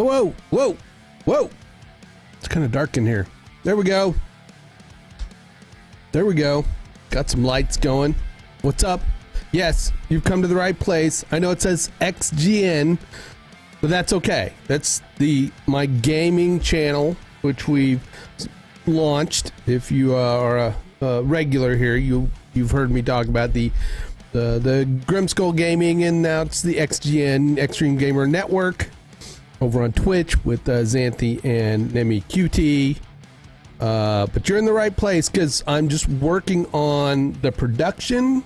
Whoa, whoa, whoa, whoa. It's kind of dark in here. There we go. There we go. Got some lights going. What's up? Yes, you've come to the right place. I know it says XGN, but that's okay. That's my gaming channel, which we've launched. If you are a regular here, you've heard me talk about the Grimskull Gaming, and now it's the XGN Extreme Gamer Network over on Twitch with Xanthi and Nemi QT. But you're in the right place because I'm just working on the production.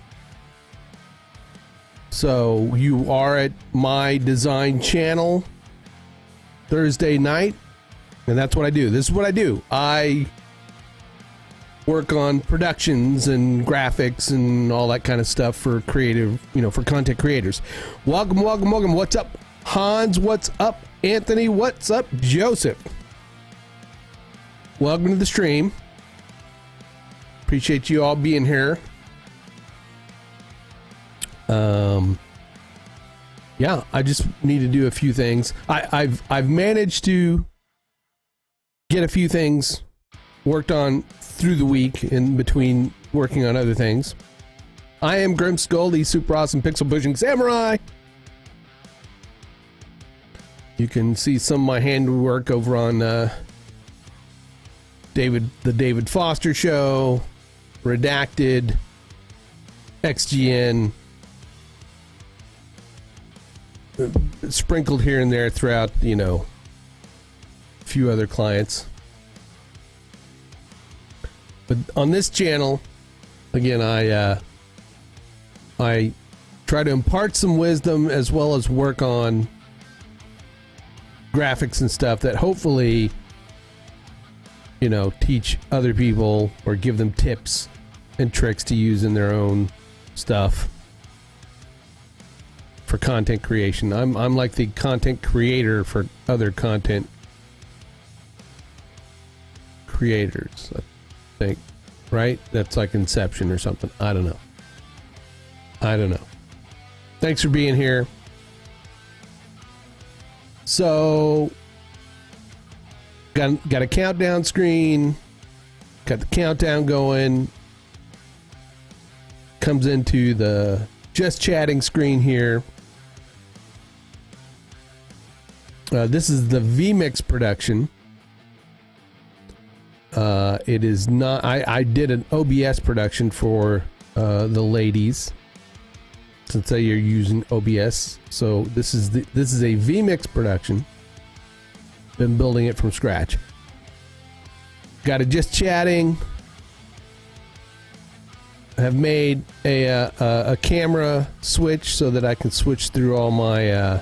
So you are at my design channel Thursday night, and that's what I do. This is what I do. I work on productions and graphics and all that kind of stuff for creative, for content creators. Welcome, welcome, welcome. What's up, Hans? What's up, Anthony? What's up, Joseph? Welcome to the stream. Appreciate you all being here. Yeah, I just need to do a few things. I've managed to get a few things worked on through the week in between working on other things. I am Grimskull, the super awesome pixel pushing samurai. You can see some of my handiwork over on the David Foster Show, Redacted, XGN, sprinkled here and there throughout, a few other clients. But on this channel, again, I try to impart some wisdom as well as work on graphics and stuff that hopefully, teach other people or give them tips and tricks to use in their own stuff for content creation. I'm like the content creator for other content creators, I think, right? That's like Inception or something. I don't know. Thanks for being here. So got a countdown screen, got the countdown going, comes into the just chatting screen here. This is the vMix production. It is not. I did an OBS production for the ladies, since they are using OBS. So this is a vMix production. Been building it from scratch. Got it just chatting. Have made a camera switch so that I can switch through all my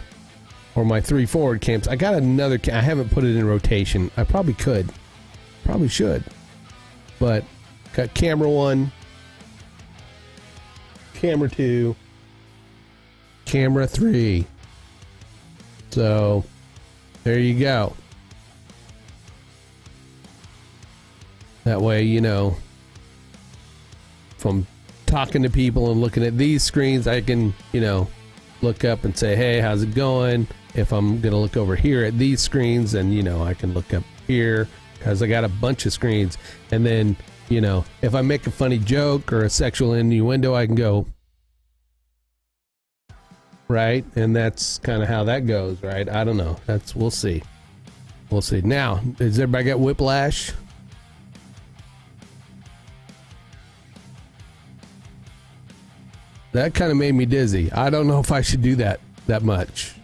or my 3 forward cams. I got another. I haven't put it in rotation. I probably could. Probably should. But got camera 1, camera 2, camera 3. So there you go. That way, if I'm talking to people and looking at these screens, I can, look up and say, hey, how's it going? If I'm going to look over here at these screens, then, I can look up here because I got a bunch of screens. And then, if I make a funny joke or a sexual innuendo, I can go, right? And that's kind of how that goes, right? I don't know. We'll see. We'll see. Now, does everybody got whiplash? That kind of made me dizzy. I don't know if I should do that much.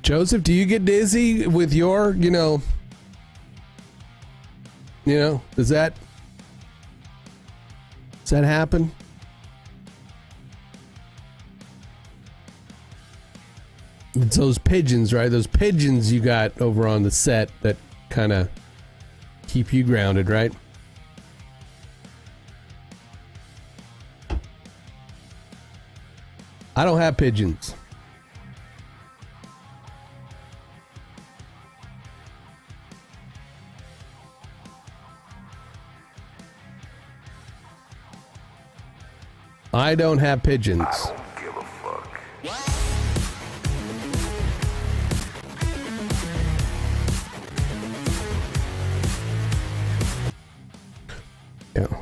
Joseph, do you get dizzy with your, does that happen? It's those pigeons, right? Those pigeons you got over on the set that kind of keep you grounded, right? I don't have pigeons. I don't have pigeons. I don't give a fuck.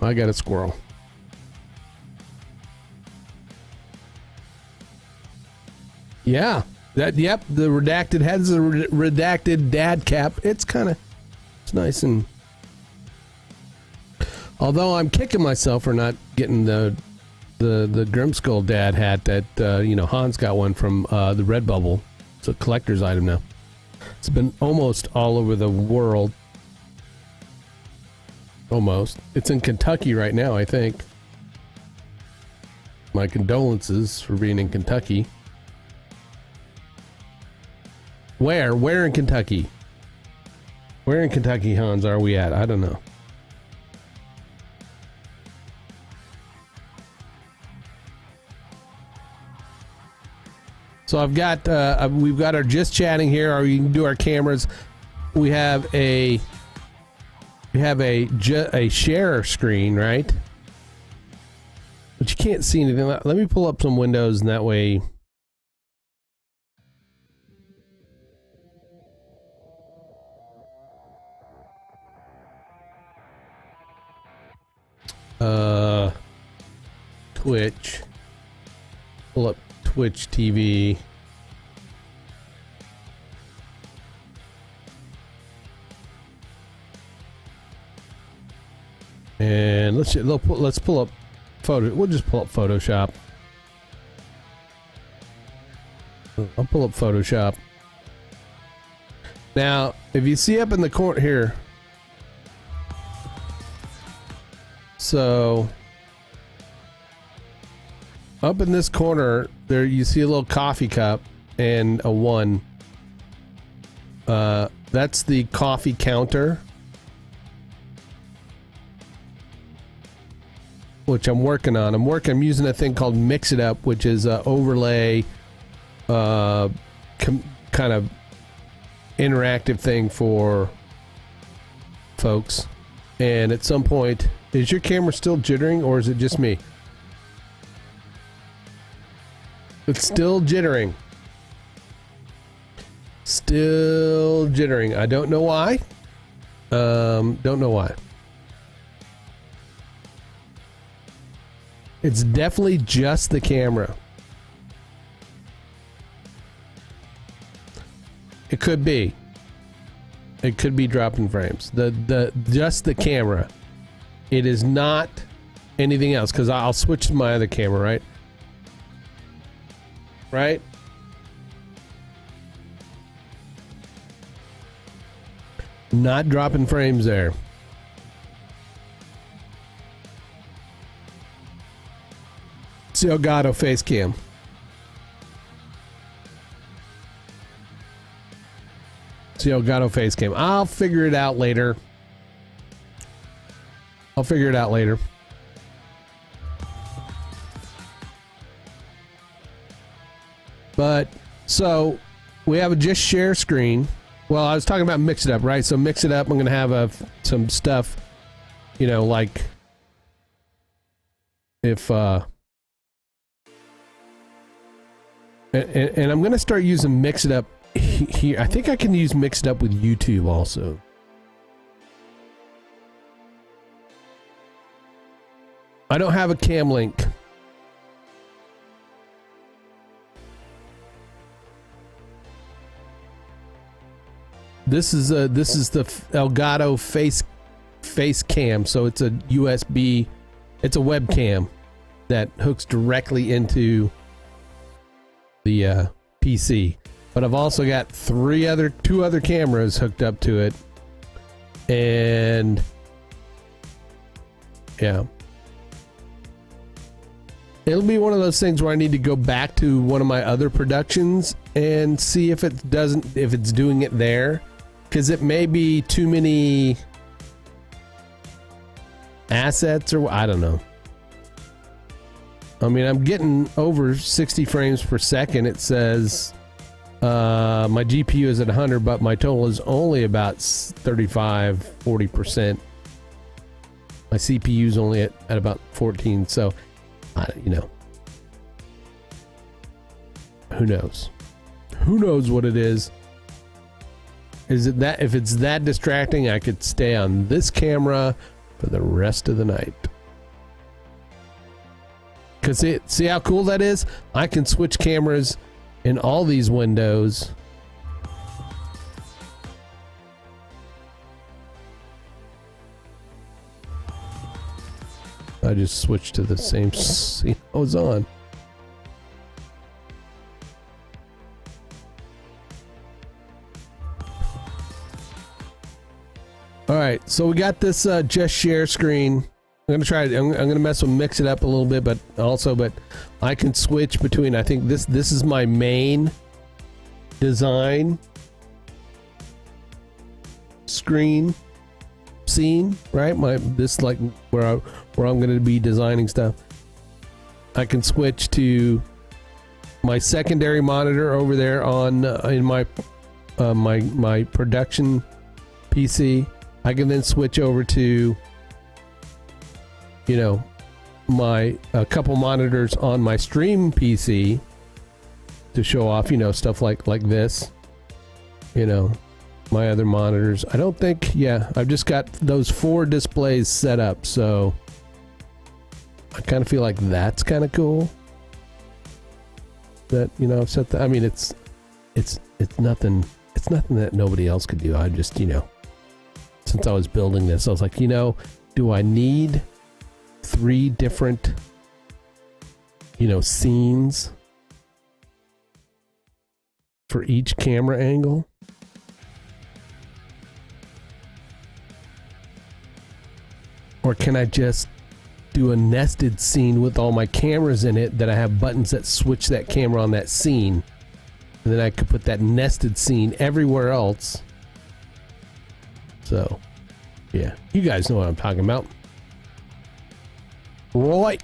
I got a squirrel. Yeah. Yep, the Redacted has a Redacted dad cap. It's nice and... Although I'm kicking myself for not getting the Grimskull dad hat that, Hans got one from the Redbubble. It's a collector's item now. It's been almost all over the world. Almost. It's in Kentucky right now, I think. My condolences for being in Kentucky. Where? Where in Kentucky? Where in Kentucky, Hans, are we at? I don't know. So I've got, we've got our just chatting here, or you can do our cameras. We have a share screen, right? But you can't see anything. Let me pull up some windows, and that way. Twitch. Pull up Twitch TV. And let's pull up photo. We'll just pull up Photoshop. I'll pull up Photoshop. Now, if you see up in the corner here, so up in this corner there, you see a little coffee cup and a 1. That's the coffee counter, which I'm working on. I'm using a thing called Mix It Up, which is a overlay, kind of interactive thing for folks. And at some point, is your camera still jittering, or is it just me? It's still jittering. Still jittering. I don't know why. Don't know why. It's definitely just the camera. It could be. It could be dropping frames. Just the camera. It is not anything else, because I'll switch to my other camera, right? Right? Not dropping frames there. See Elgato face cam. See Elgato face cam. I'll figure it out later. I'll figure it out later. But so we have a just share screen. Well, I was talking about Mix It Up, right? So Mix It Up, I'm going to have some stuff, like if and I'm going to start using Mix It Up here. I think I can use Mix It Up with YouTube also. I don't have a cam link. This is the Elgato face cam, so it's a USB, it's a webcam that hooks directly into the PC. But I've also got two other cameras hooked up to it, and yeah, it'll be one of those things where I need to go back to one of my other productions and see if it's doing it there. Because it may be too many assets, or I don't know. I mean, I'm getting over 60 frames per second. It says my GPU is at 100, but my total is only about 35-40%. My CPU is only at about 14. So, who knows? Who knows what it is? Is it that if it's that distracting, I could stay on this camera for the rest of the night. Because see how cool that is? I can switch cameras in all these windows. I just switched to the same scene I was on. All right, so we got this just share screen. I'm gonna try it. I'm gonna mix it up a little bit, but I can switch between. I think this is my main design scene, right? This like where I'm gonna be designing stuff. I can switch to my secondary monitor over there on in my my production PC. I can then switch over to, you know, my a couple monitors on my stream PC to show off, you know, stuff like this. You know, my other monitors. I don't think, yeah, I've just got those 4 displays set up, so I kind of feel like that's kind of cool. That, you know, I've set that. I mean, it's nothing. It's nothing that nobody else could do. I just, you know, since I was building this, I was like, you know, do I need 3 different, you know, scenes for each camera angle? Or can I just do a nested scene with all my cameras in it that I have buttons that switch that camera on that scene? And then I could put that nested scene everywhere else. So, yeah, you guys know what I'm talking about. Right.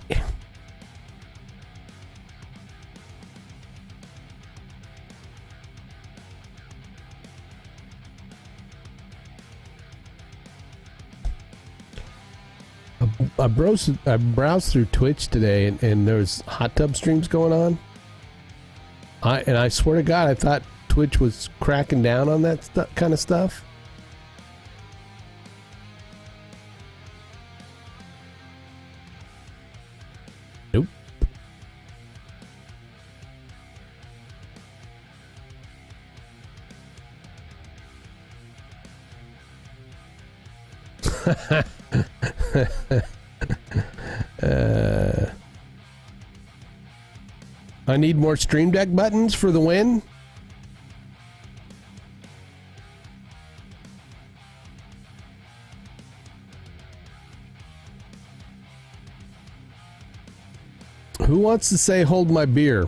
I browsed through Twitch today, and there's hot tub streams going on. I swear to God, I thought Twitch was cracking down on that kind of stuff. Nope. I need more Stream Deck buttons for the win. Who wants to say hold my beer?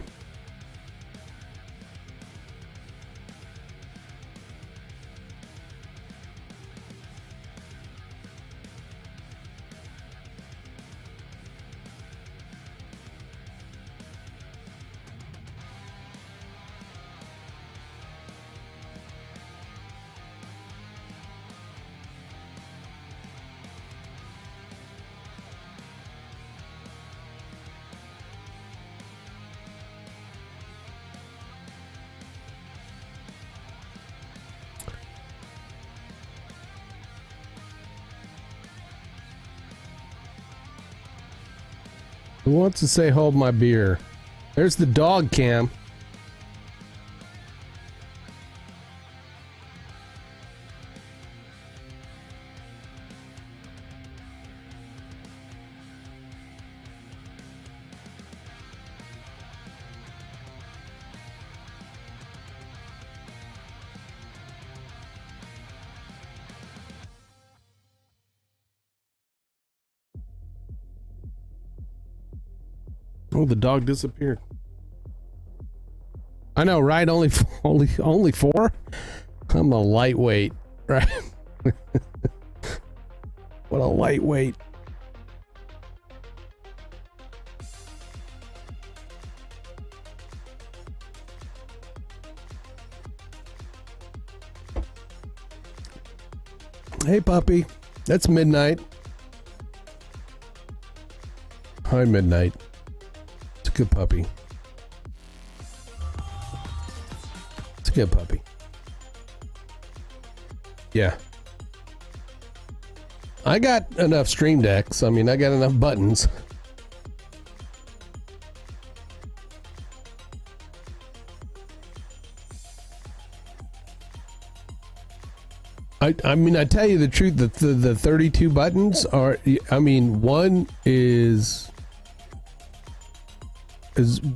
Who wants to say hold my beer? There's the dog cam. Oh, the dog disappeared. I know, right? Only 4? I'm a lightweight, right? What a lightweight. Hey, puppy. That's Midnight. Hi, Midnight. It's a good puppy. It's a good puppy. Yeah. I got enough Stream Decks. I mean, I got enough buttons. I mean, I tell you the truth, the 32 buttons are, I mean, one is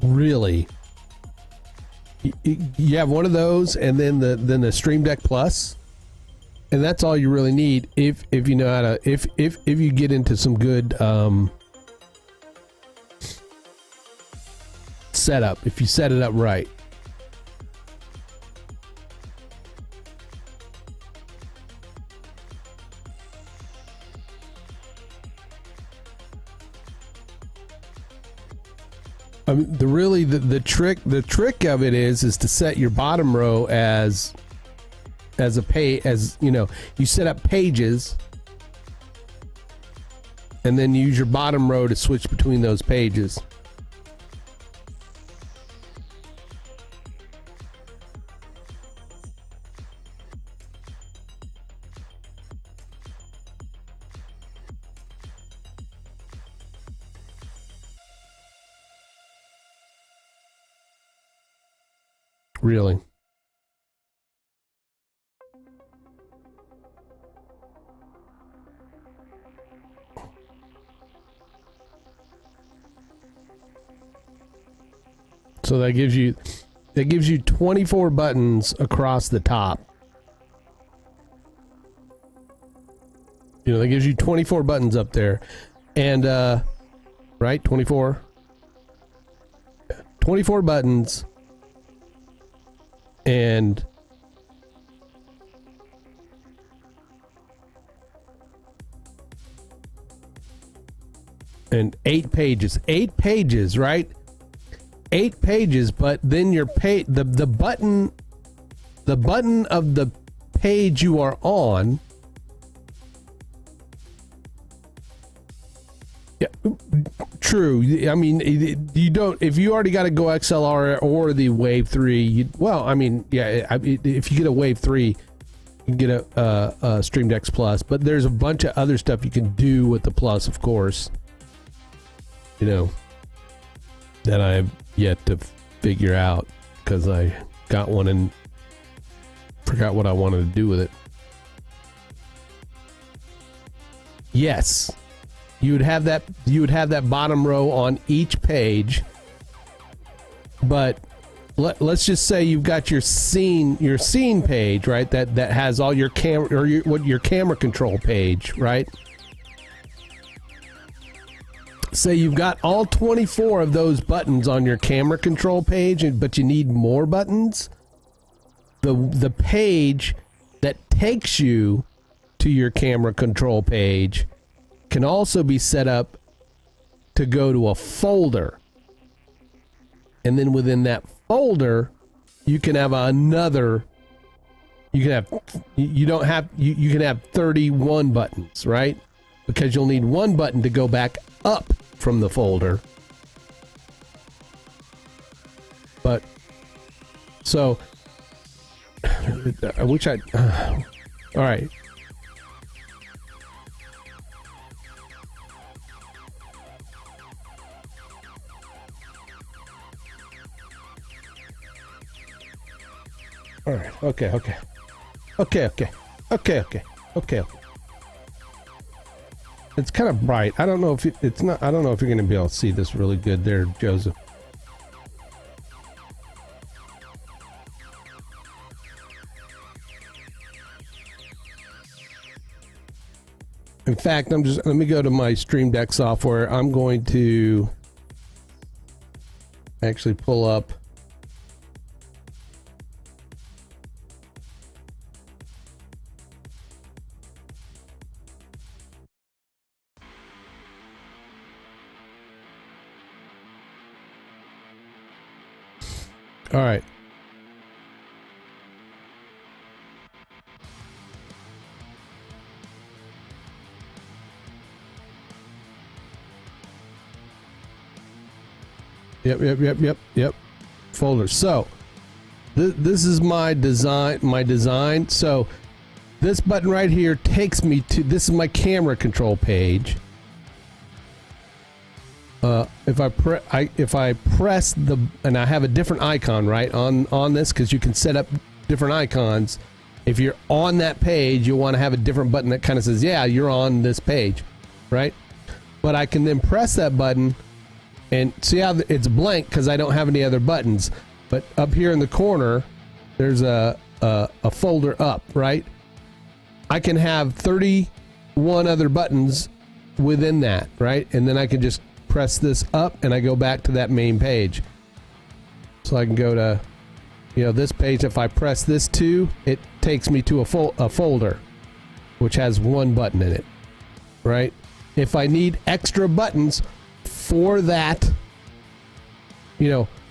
really, you have one of those, and then the Stream Deck Plus, and that's all you really need if you know how to, if you get into some good setup, if you set it up right. I mean, the trick of it is to set your bottom row as a you know, you set up pages and then use your bottom row to switch between those pages. Really? So that gives you 24 buttons across the top. You know, that gives you 24 buttons up there. And right, 24 buttons. And eight pages, right? 8 pages, but then your the button of the page you are on. Yeah, true. I mean, you don't, if you already got a Go XLR or the Wave 3, well, I mean, yeah, if you get a Wave 3, you can get a Stream Deck Plus, but there's a bunch of other stuff you can do with the Plus, of course, you know, that I've yet to figure out because I got one and forgot what I wanted to do with it. Yes. You would have that bottom row on each page, but let's just say you've got your scene page, right? That has all your camera or your camera control page, right? Say you've got all 24 of those buttons on your camera control page, but you need more buttons. The page that takes you to your camera control page can also be set up to go to a folder, and then within that folder you can have another, you can have 31 buttons, right? Because you'll need one button to go back up from the folder. But so I wish I all right. All right. Okay. It's kind of bright. I don't know if it's not. I don't know if you're going to be able to see this really good there, Joseph. In fact, let me go to my Stream Deck software. I'm going to actually pull up. All right. Yep. Folder. So this is my design. So this button right here takes me to, this is my camera control page. If I press the, and I have a different icon right on this, because you can set up different icons. If you're on that page, you'll want to have a different button that kind of says, yeah, you're on this page, right? But I can then press that button and see how it's blank because I don't have any other buttons. But up here in the corner, there's a folder up, right? I can have 31 other buttons within that, right? And then I can just press this up and I go back to that main page. So I can go to, this page. If I press this too, it takes me to a folder which has one button in it, right? If I need extra buttons for that,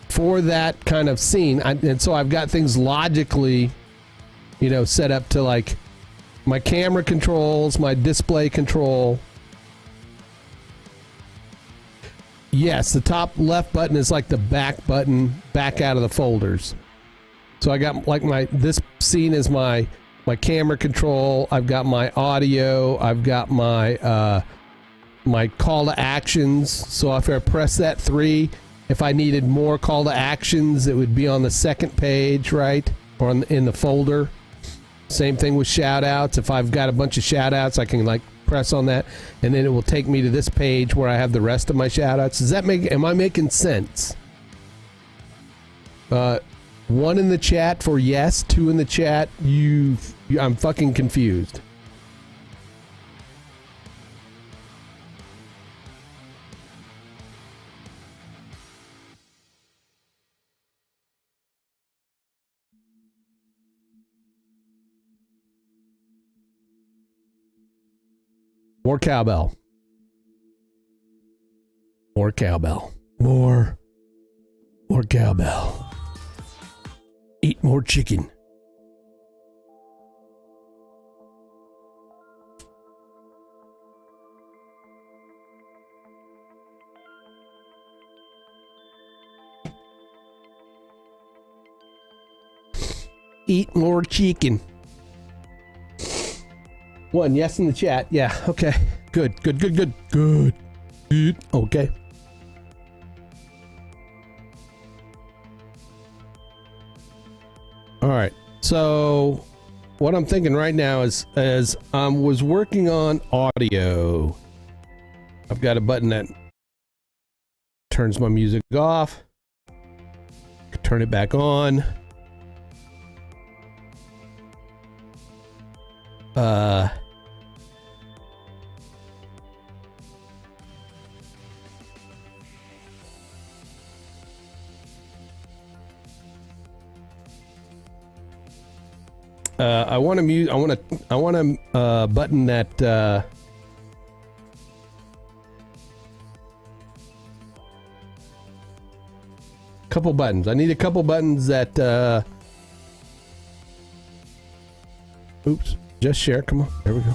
for that kind of scene, and so I've got things logically, set up to like my camera controls, my display control. Yes, the top left button is like the back button, back out of the folders. So I got like this scene is my camera control. I've got my audio. I've got my my call to actions. So if I press that 3, if I needed more call to actions, it would be on the second page, right? Or in the folder. Same thing with shout outs. If I've got a bunch of shout outs, I can like press on that and then it will take me to this page where I have the rest of my shout outs. Am I making sense? 1 in the chat for yes, 2 in the chat. I'm fucking confused. More cowbell. More cowbell. More cowbell. Eat more chicken. Eat more chicken. 1 yes in the chat. Yeah, okay. Good. Okay. All right. So what I'm thinking right now is as I was working on audio, I've got a button that turns my music off, turn it back on. I want a button that couple buttons. I need a couple buttons that oops, just share. Come on, there we go.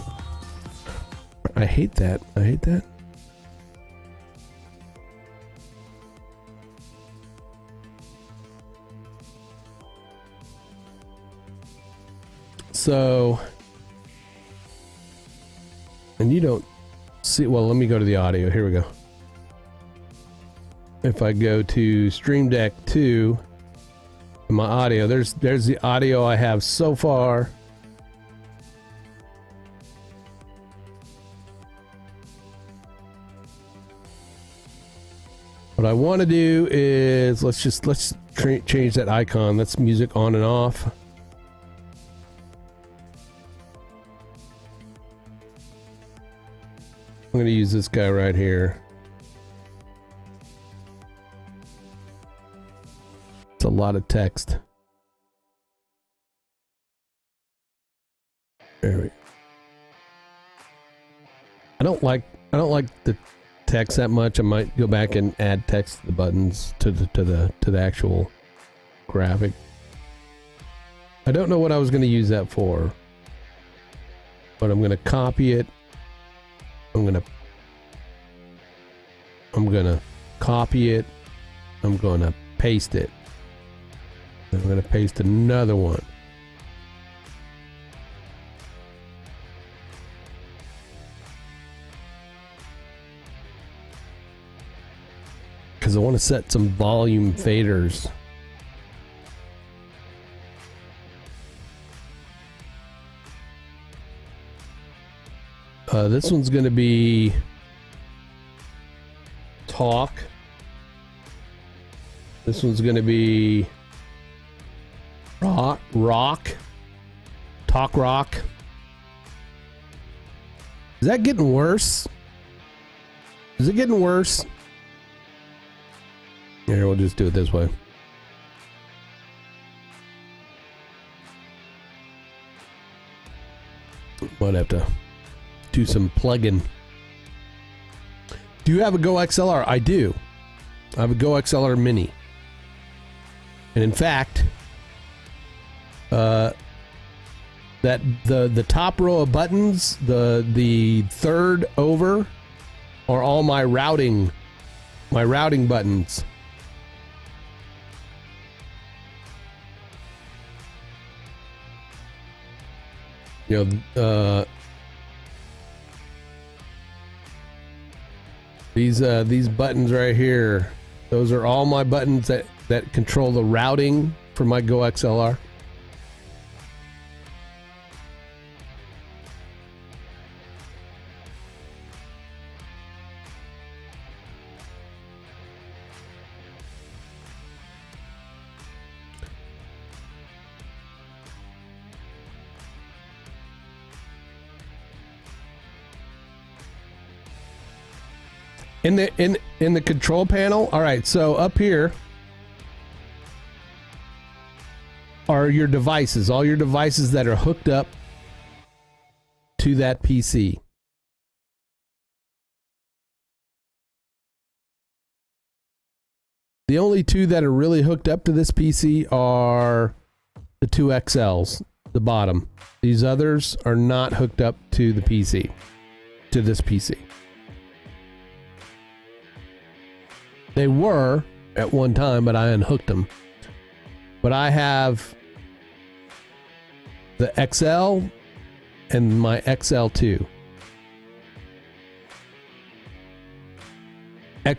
I hate that. So, and you don't see, well, let me go to the audio. Here we go. If I go to Stream Deck 2, my audio, there's the audio I have so far. What I want to do is let's change that icon. That's music on and off. I'm going to use this guy right here. It's a lot of text. There we go. I don't like the text that much. I might go back and add text to the buttons to the actual graphic. I don't know what I was going to use that for, but I'm going to copy it. I'm gonna copy it. I'm gonna paste it. I'm gonna paste another one. Because I want to set some volume faders. This one's going to be talk. This one's going to be rock. Talk rock. Is that getting worse? Is it getting worse? Here, we'll just do it this way. Might have to do some plug-in. Do you have a Go XLR? I do. I have a Go XLR Mini. And in fact, that the top row of buttons, the third over, are all my routing buttons. You know, these buttons right here, those are all my buttons that control the routing for my Go XLR. In the control panel, all right, so up here are your devices, all your devices that are hooked up to that PC. The only two that are really hooked up to this PC are the two XLs, the bottom. These others are not hooked up to the PC, to this PC. They were at one time, but I unhooked them. But I have the XL and my XL2.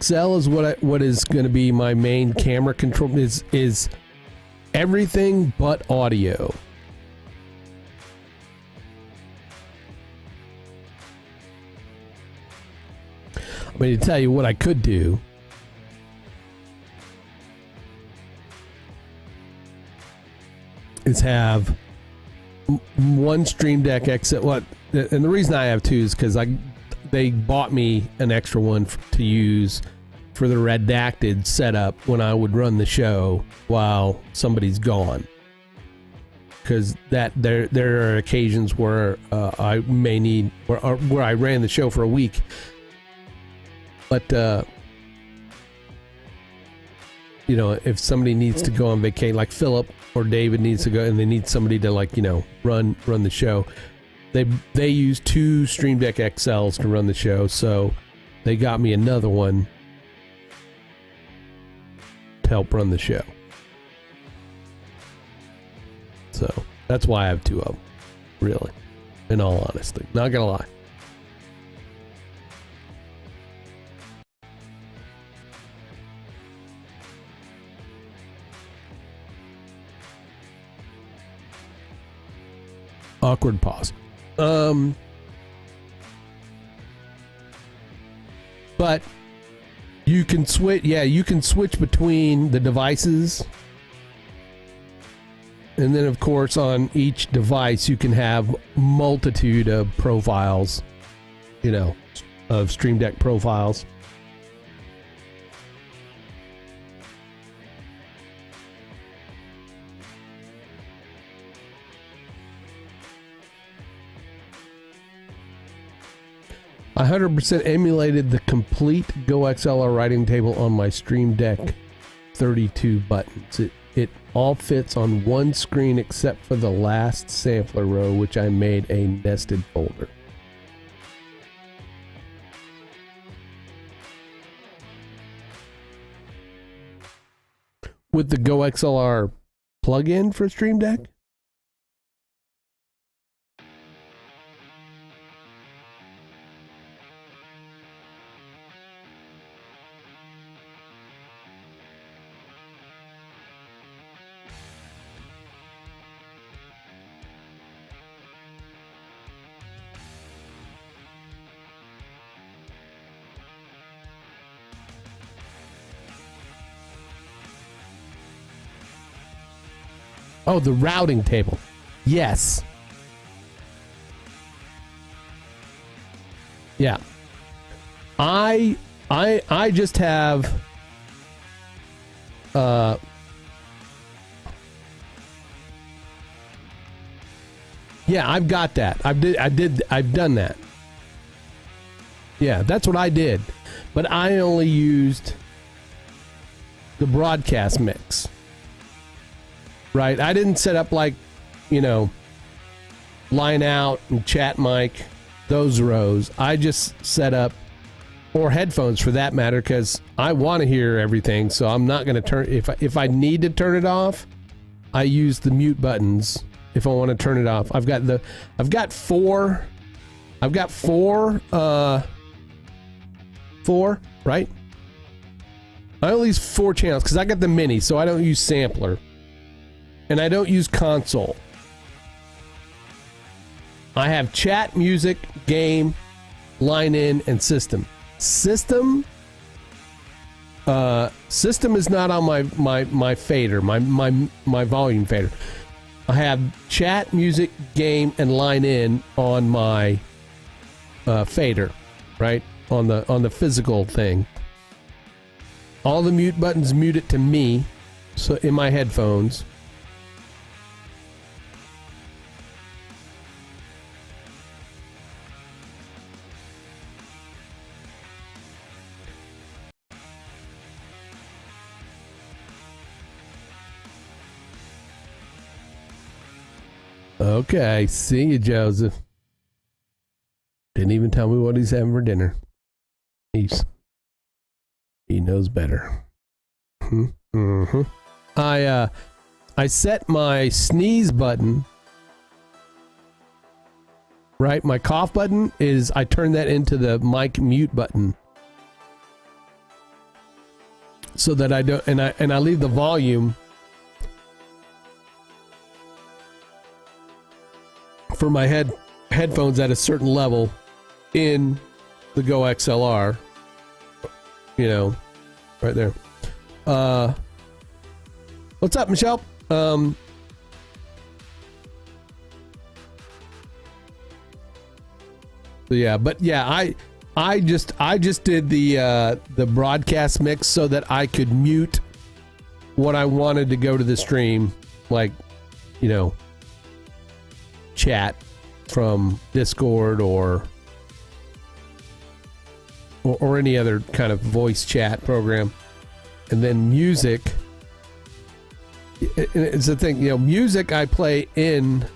XL is what is going to be my main camera control, is everything but audio. I mean, to tell you what I could do. Is have one Stream Deck XL. What? And the reason I have two is because they bought me an extra one to use for the Redacted setup when I would run the show while somebody's gone. Because there are occasions where I may need where I ran the show for a week, but you know, if somebody needs to go on vacation, like Philip or David needs to go, and they need somebody to, like, you know, run the show. They use two Stream Deck XLs to run the show, so they got me another one to help run the show. So that's why I have two of them, really, in all honesty. Not gonna lie. Awkward pause. But you can switch. Yeah, you can switch between the devices, and then of course on each device you can have multitude of profiles. You know, of Stream Deck profiles. I 100% emulated the complete Go XLR writing table on my Stream Deck 32 buttons. It all fits on one screen except for the last sampler row, which I made a nested folder. With the Go XLR plugin for Stream Deck? Oh, the routing table. Yes. Yeah. I just have yeah, I've got that. I've done that. Yeah, that's what I did. But I only used the broadcast mix. Right? I didn't set up like, you know, line out and chat mic, those rows. I just set up, or headphones for that matter, because I want to hear everything, so I'm not going to turn, if I need to turn it off, I use the mute buttons if I want to turn it off. I've got four, right? I only use 4 channels because I got the mini, so I don't use sampler. And I don't use console. I have chat, music, game, line in, and system. System is not on my fader, my volume fader. I have chat, music, game, and line in on my fader, right? On the physical thing. All the mute buttons mute it to me, so in my headphones. Okay, see you, Joseph. Didn't even tell me what he's having for dinner. He knows better. Mm-hmm. I set my sneeze button. Right, my cough button is, I turn that into the mic mute button, so that I don't, and I leave the volume for my headphones at a certain level in the Go XLR, you know, right there. What's up, Michelle? So yeah, but yeah, I just did the broadcast mix so that I could mute what I wanted to go to the stream, like, you know, chat from Discord or any other kind of voice chat program. And then music, it's the thing, you know, music I play in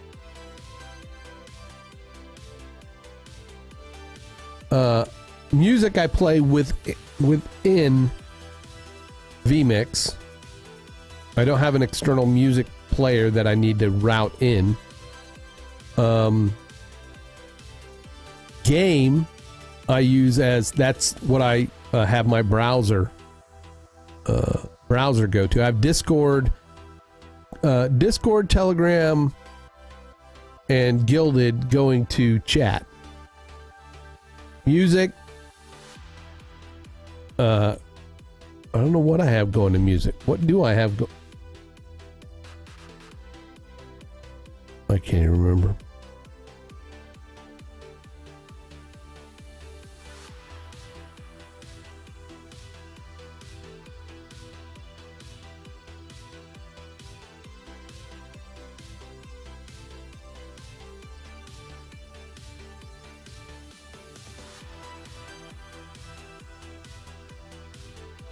music I play within vMix. I don't have an external music player that I need to route in. Game I use as, that's what I have my browser go to. I have Discord, Telegram, and Gilded going to chat. Music, I don't know what I have going to music. What do I have I can't even remember.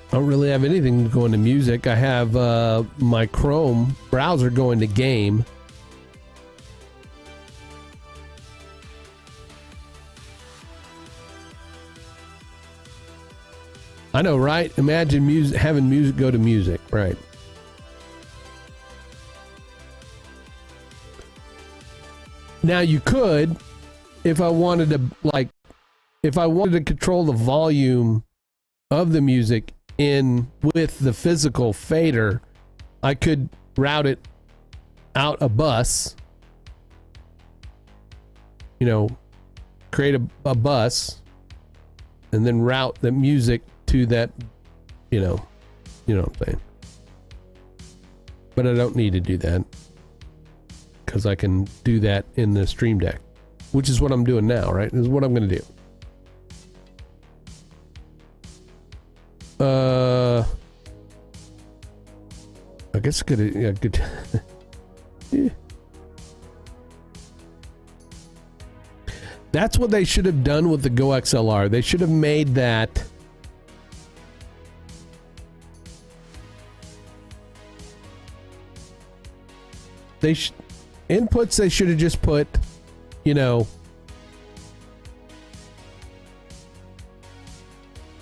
I don't really have anything going to music. I have my Chrome browser going to game. I know, right? Imagine music, having music go to music, right? Now you could, if I wanted to, like, if I wanted to control the volume of the music in with the physical fader, I could route it out a bus, you know, create a bus and then route the music to that, you know what I'm saying. But I don't need to do that. because I can do that in the Stream Deck, which is what I'm doing now, right? This is what I'm going to do. I guess good. Yeah, good. Yeah. That's what they should have done with the Go XLR. They should have made that. Inputs. They should have just put, you know,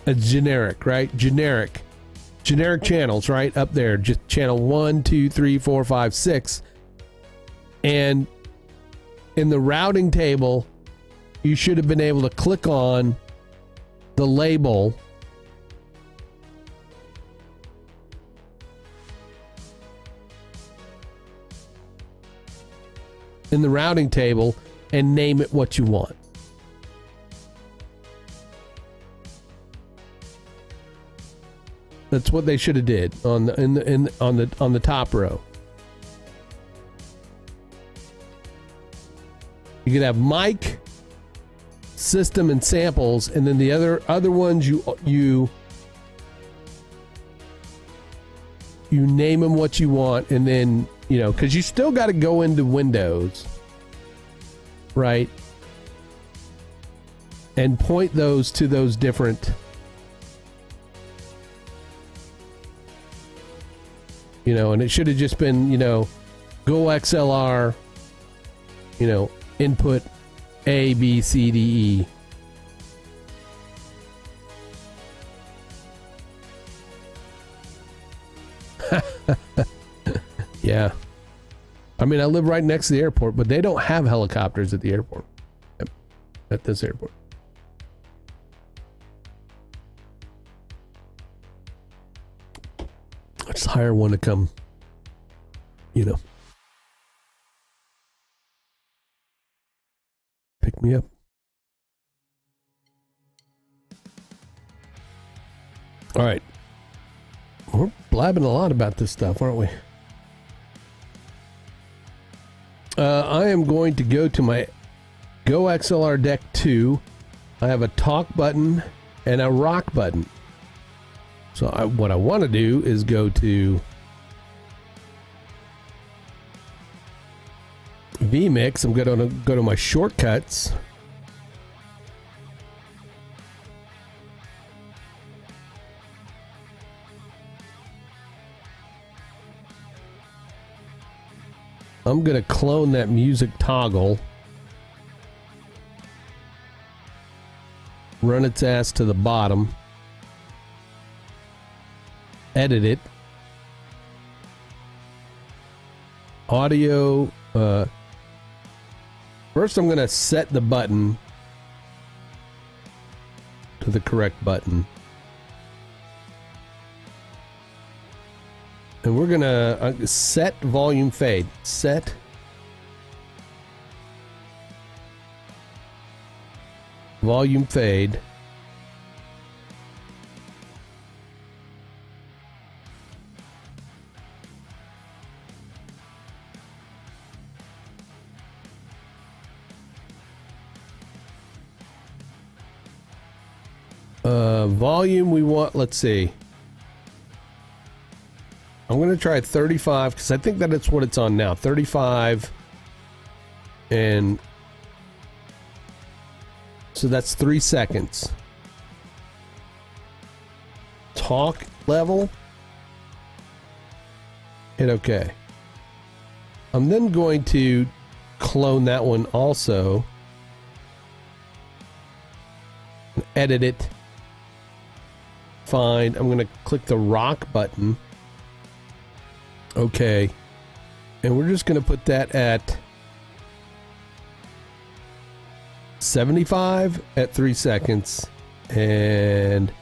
a generic, right? Generic channels, right? Up there, just channel 1, 2, 3, 4, 5, 6. And in the routing table, you should have been able to click on the label in the routing table and name it what you want. That's what they should have did on the top row. You could have mic, system, and samples, and then the other ones you name them what you want, and then, you know, because you still got to go into Windows, right, and point those to those different, you know, and it should have just been, you know, Go XLR, you know, input A, B, C, D, E. Yeah. I mean, I live right next to the airport, but they don't have helicopters at the airport. Yep. At this airport. Let's hire one to come, you know, pick me up. All right. We're blabbing a lot about this stuff, aren't we? I am going to go to my Go XLR Deck 2. I have a talk button and a rock button. So what I want to do is go to vMix. I'm going to go to my shortcuts. I'm going to clone that music toggle. Run its ass to the bottom. Edit it. Audio. First, I'm going to set the button to the correct button. And we're going to set volume fade. Set volume fade. Volume we want, let's see. I'm going to try 35 because I think that it's what it's on now. 35. And so that's 3 seconds. Talk level. Hit OK. I'm then going to clone that one also. Edit it. Find. I'm going to click the rock button. Okay. And we're just going to put that at 75 at 3 seconds and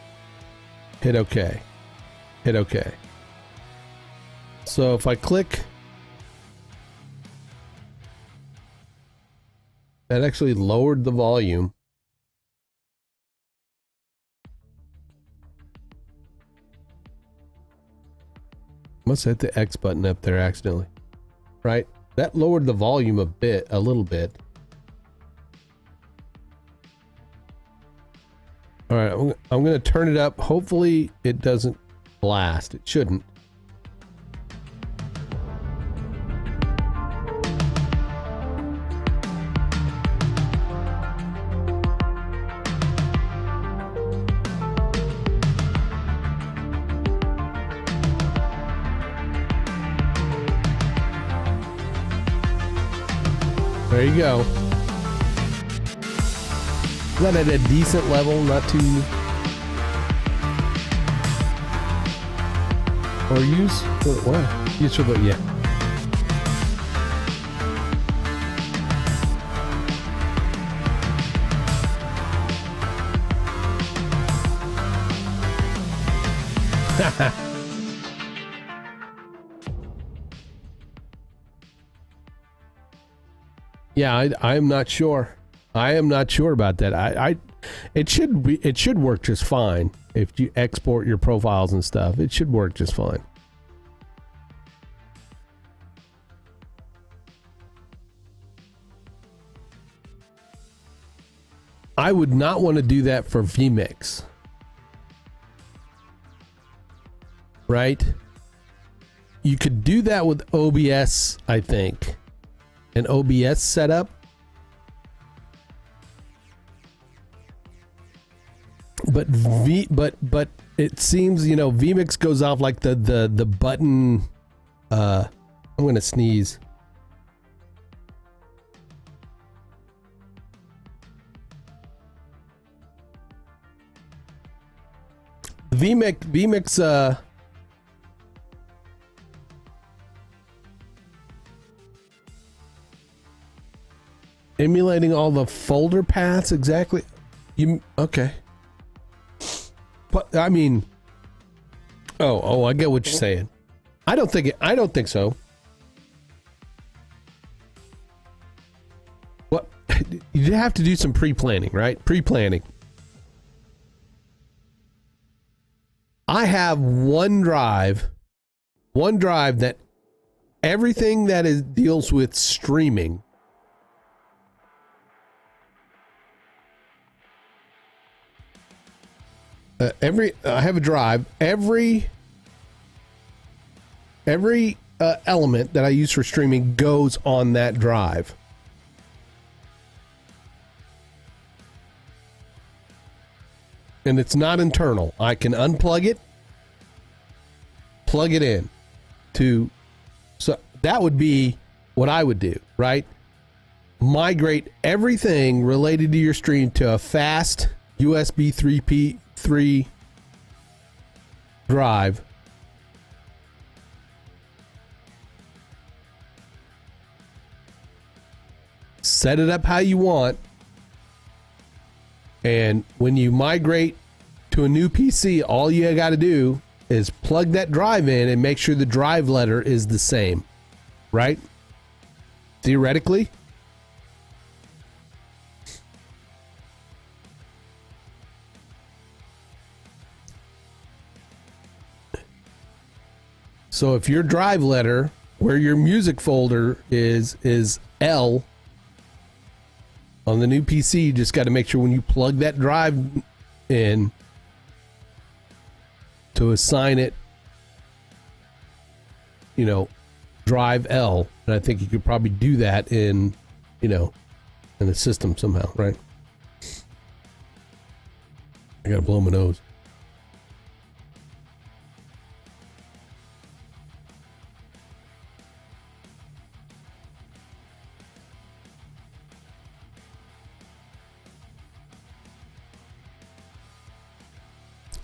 hit OK. Hit OK. So if I click, that actually lowered the volume. Must hit the X button up there accidentally. Right? That lowered the volume a little bit. All right, I'm going to turn it up. Hopefully it doesn't blast. It shouldn't. There you go. Not at a decent level, not too. Or use what? Use for the yeah. Yeah, I'm not sure. I am not sure about that. It should work just fine if you export your profiles and stuff. It should work just fine. I would not want to do that for vMix. Right? You could do that with OBS, I think. An OBS setup. But but it seems, you know, vMix goes off like the button. I'm gonna sneeze. vMix emulating all the folder paths exactly. You okay? But I mean, oh, I get what you're saying. I don't think so. What you have to do some pre-planning, right? Pre-planning. I have OneDrive that everything that deals with streaming. I have a drive. Every element that I use for streaming goes on that drive. And it's not internal. I can unplug it, plug it in to, so that would be what I would do, right? Migrate everything related to your stream to a fast USB 3 drive. Set it up how you want. And when you migrate to a new PC, all you got to do is plug that drive in and make sure the drive letter is the same, right? Theoretically. So if your drive letter where your music folder is L on the new PC, you just got to make sure when you plug that drive in to assign it, you know, drive L. And I think you could probably do that in, you know, in the system somehow, right? I gotta blow my nose.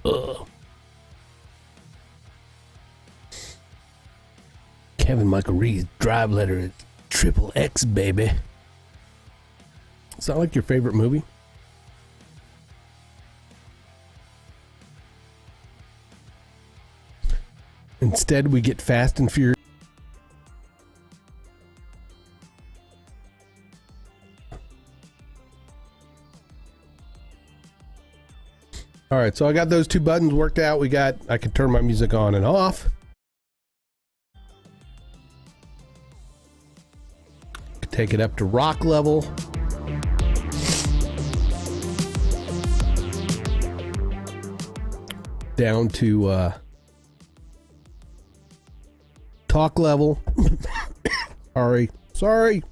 Ugh. Kevin Michael Reed's drive letter is XXX, baby. Is that like your favorite movie? Instead, we get Fast and Furious. All right, so I got those two buttons worked out. I can turn my music on and off. take it up to rock level. Down to talk level. Sorry.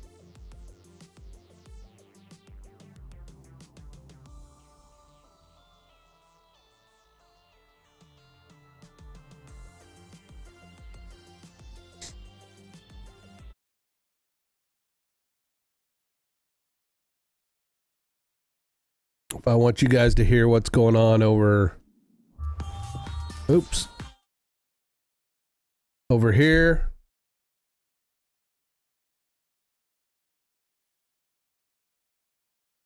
If I want you guys to hear what's going on over here.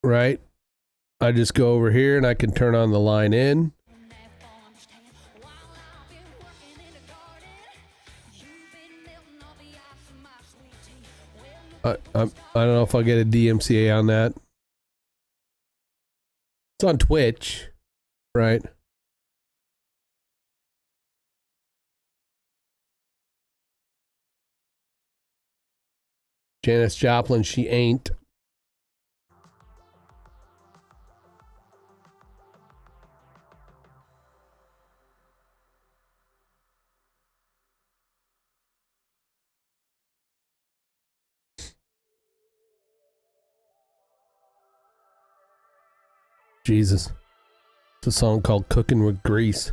Right? I just go over here and I can turn on the line in. I don't know if I'll get a DMCA on that. It's on Twitch, right? Janis Joplin, she ain't. Jesus. It's a song called Cooking with Grease.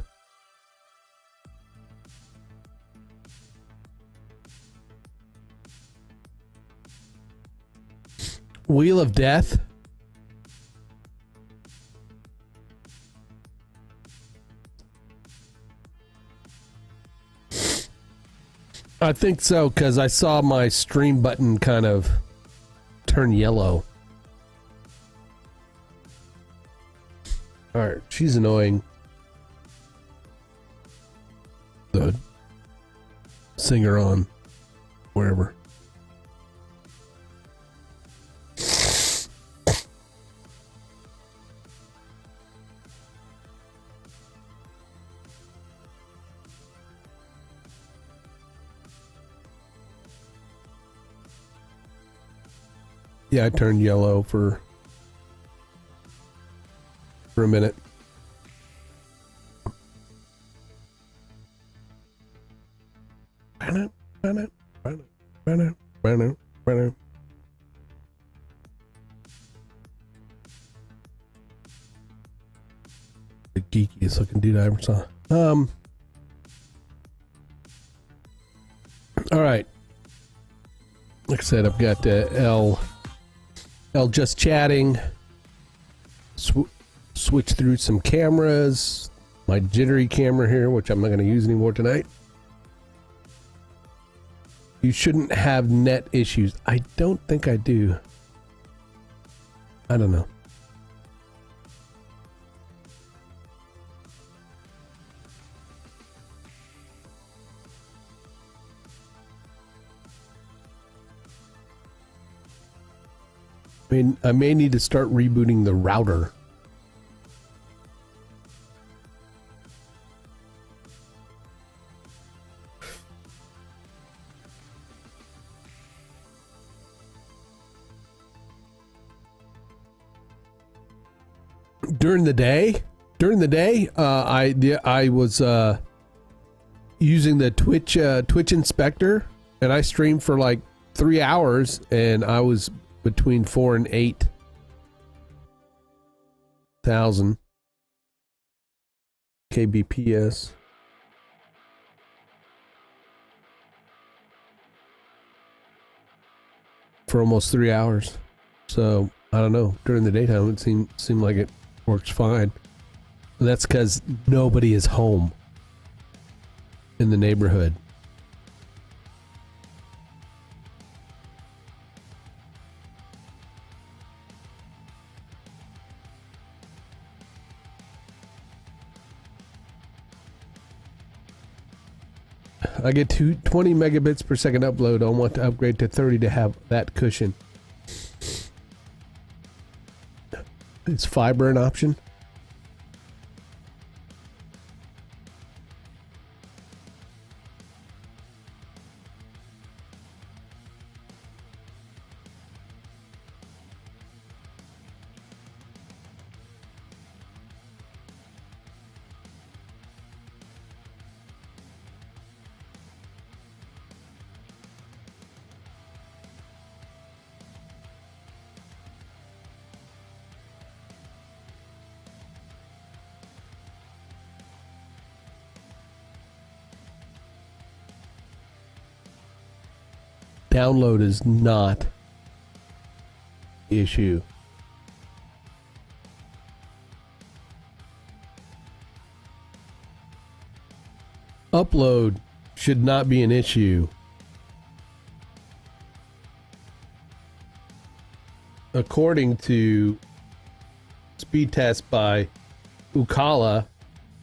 Wheel of Death. I think so, because I saw my stream button kind of turn yellow. Alright, she's annoying. The singer on wherever. Yeah, I turned yellow for a minute. The geekiest looking dude I ever saw. All right. Like I said, I've got L just chatting. Switch through some cameras. My jittery camera here, which I'm not going to use anymore tonight. You shouldn't have net issues. I don't think I do. I don't know. I may need to start rebooting the router. During the day, I was using the Twitch inspector, and I streamed for like 3 hours, and I was between 4 and 8,000 kbps. For almost 3 hours. So I don't know. During the daytime, it seemed like it works fine. And that's because nobody is home in the neighborhood. I get 20 megabits per second upload. I want to upgrade to 30 to have that cushion. Is fiber an option? Download is not the issue. Upload should not be an issue. According to speed test by Ukala,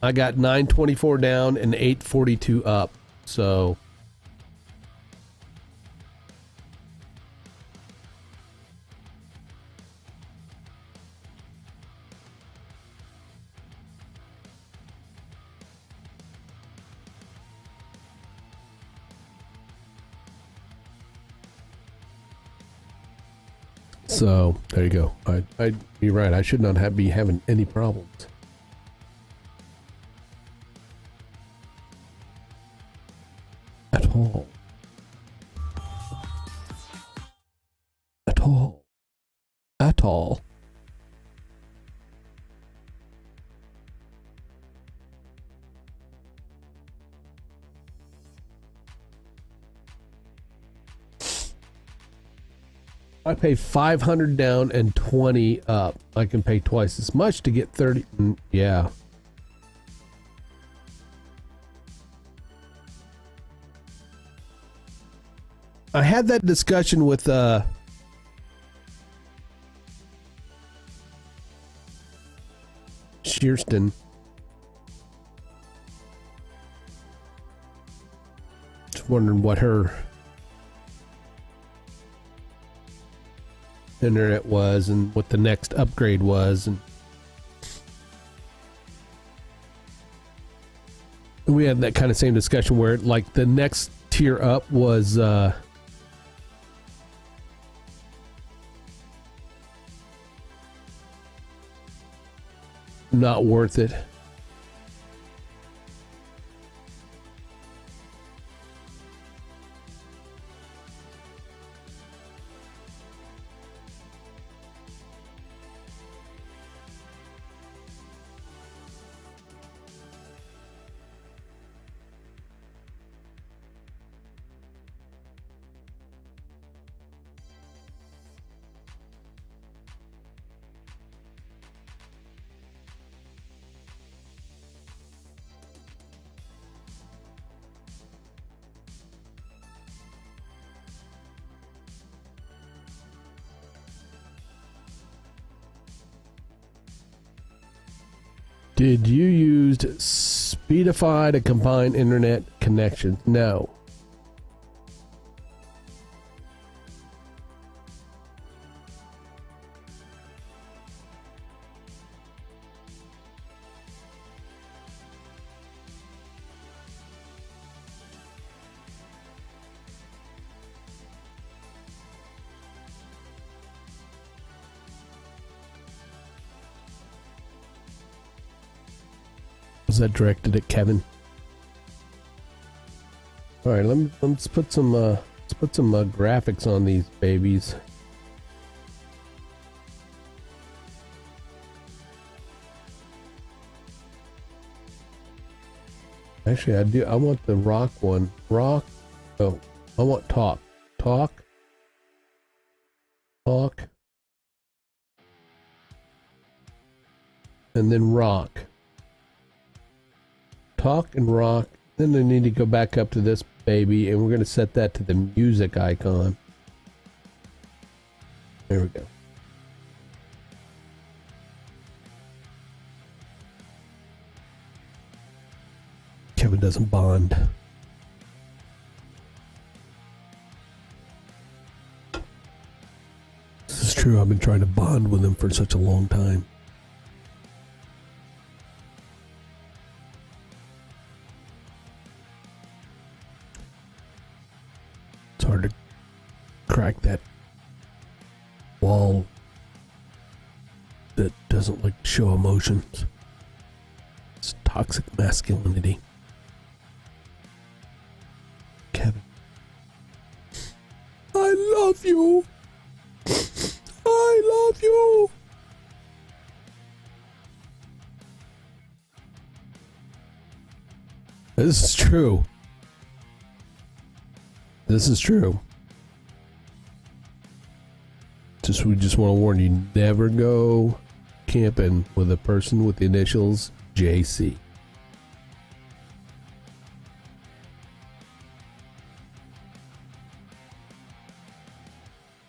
I got 924 down and 842 up. So there you go. You're right. I should not be having any problems. At all. At all. At all. I pay 500 down and 20 up. I can pay twice as much to get 30. Yeah. I had that discussion with Shearston. Just wondering what her internet was and what the next upgrade was, and we had that kind of same discussion where like the next tier up was not worth it. Did you use Speedify to combine internet connections? No. Was that directed at Kevin? All right, let's put some graphics on these babies. Actually, I want the rock one. Rock. Oh, I want talk. Talk. And then rock. Talk and rock. Then I need to go back up to this baby, and we're going to set that to the music icon. There we go. Kevin doesn't bond. This is true. I've been trying to bond with him for such a long time. It's hard to crack that wall that doesn't like to show emotions. It's toxic masculinity. Kevin. I love you. I love you. This is true. This is true. we just want to warn you, never go camping with a person with the initials JC.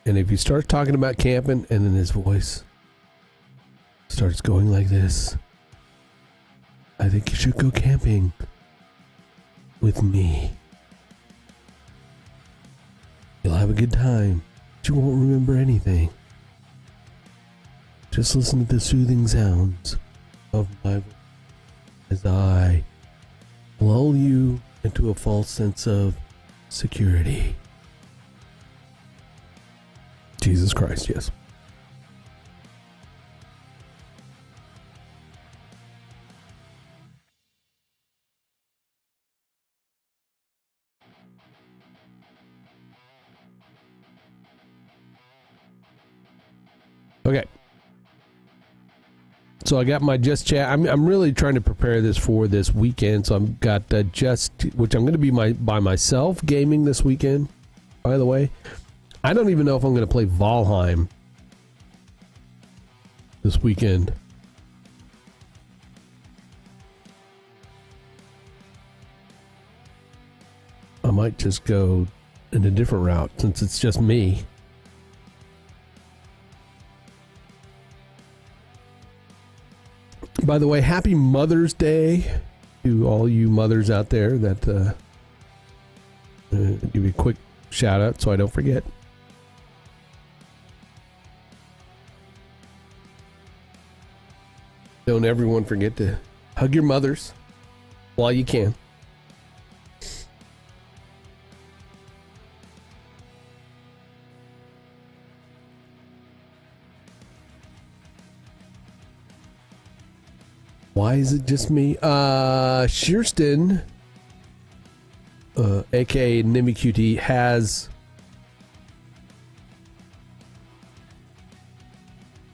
And if you start talking about camping and then his voice starts going like this, I think you should go camping with me. You'll have a good time, but you won't remember anything. Just listen to the soothing sounds of my voice as I lull you into a false sense of security. Jesus Christ, yes. Okay. So I got my Just Chat. I'm really trying to prepare this for this weekend. So I've got which I'm going to be by myself gaming this weekend, by the way. I don't even know if I'm going to play Valheim this weekend. I might just go in a different route since it's just me. By the way, happy Mother's Day to all you mothers out there that give you a quick shout out so I don't forget. Don't everyone forget to hug your mothers while you can. Why is it just me? Shearston, aka NimiQT, has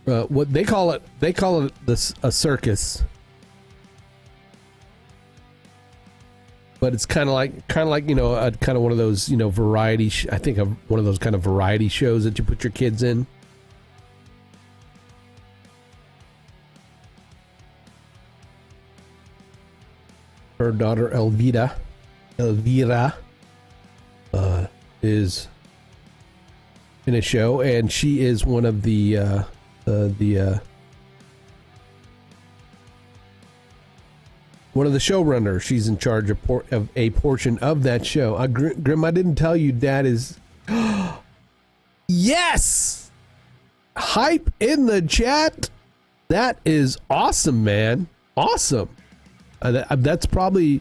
what they call it. They call it a circus, but it's kind of like you know, kind of one of those, you know, variety. I think of one of those kind of variety shows that you put your kids in. Her daughter Elvira is in a show, and she is one of the one of the showrunners. She's in charge of a portion of that show. Grim, I didn't tell you Dad is. Yes, hype in the chat. That is awesome, man. Awesome. That's probably,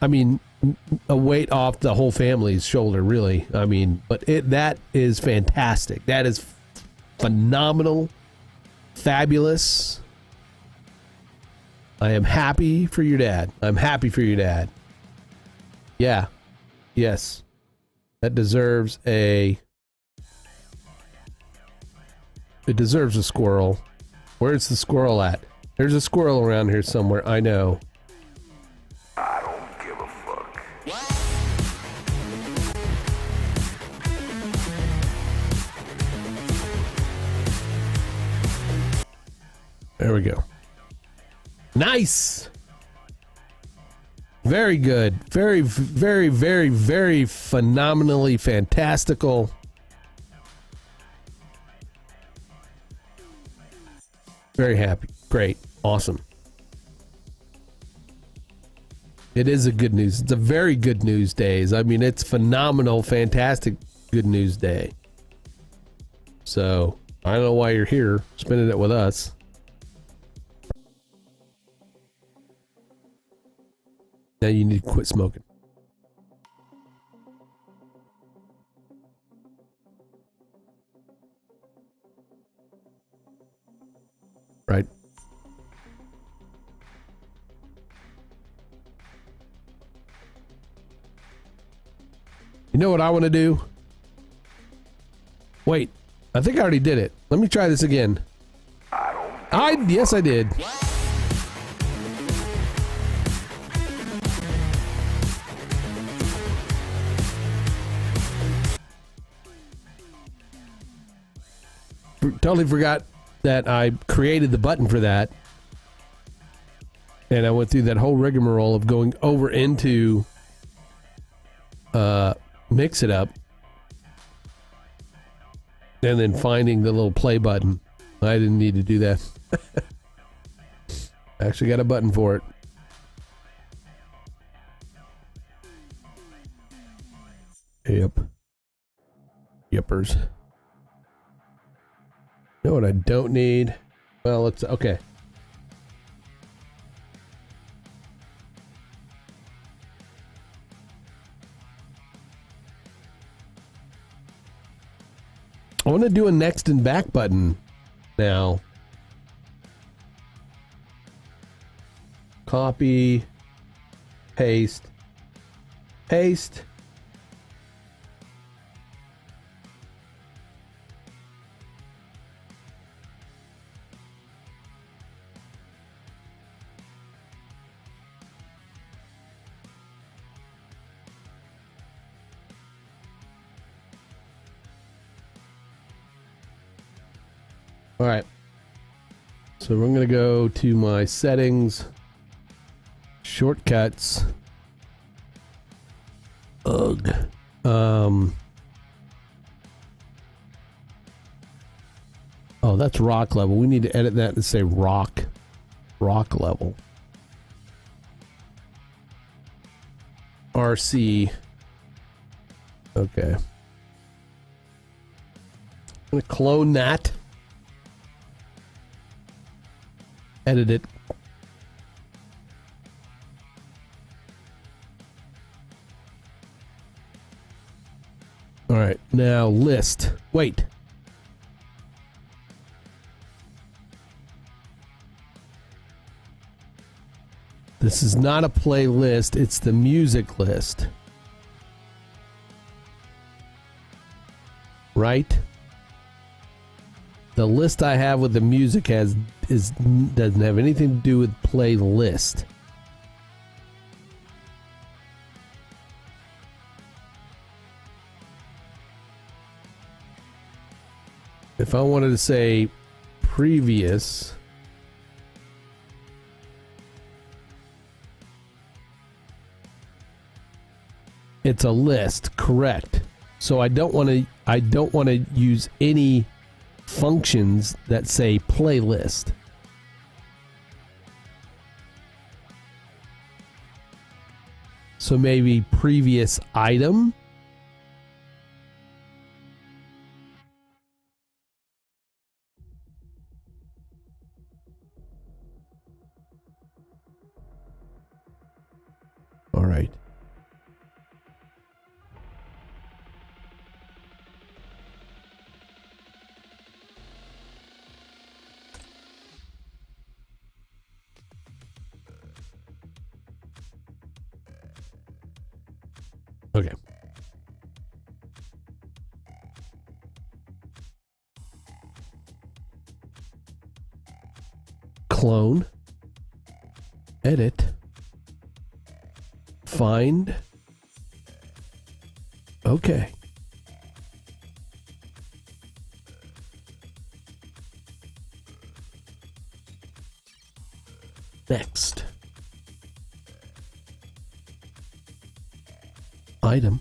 I mean, a weight off the whole family's shoulder, really. I mean, but that is fantastic. That is phenomenal, fabulous. I am happy for your dad. I'm happy for your dad. Yeah. Yes. That deserves it deserves a squirrel. Where's the squirrel at? There's a squirrel around here somewhere. I know. I don't give a fuck. There we go. Nice. Very good. Very, very, very, very phenomenally fantastical. Very happy. Great. Awesome. It is a good news. It's a very good news day. I mean, it's phenomenal, fantastic good news day. So, I don't know why you're here spending it with us. Now you need to quit smoking. Right? You know what I want to do? Wait, I think I already did it. Let me try this again. Yes, I did. totally forgot that I created the button for that. And I went through that whole rigmarole of going over into Mix It Up. And then finding the little play button. I didn't need to do that. I actually got a button for it. Yep. Yippers. You know what I don't need? Well, let's... Okay. I want to do a next and back button now. Copy. Paste. Paste. All right. So we're going to go to my settings, shortcuts. Ugh. Oh, that's rock level. We need to edit that and say rock level. RC. Okay. I'm going to clone that. Edit it. All right, now list. Wait. This is not a playlist, it's the music list. Right? The list I have with the music doesn't have anything to do with playlist. If I wanted to say previous, it's a list, correct? So I don't want to use any functions that say playlist. So maybe previous item. All right. Okay. Clone. Edit. Find. Okay. Next. Item.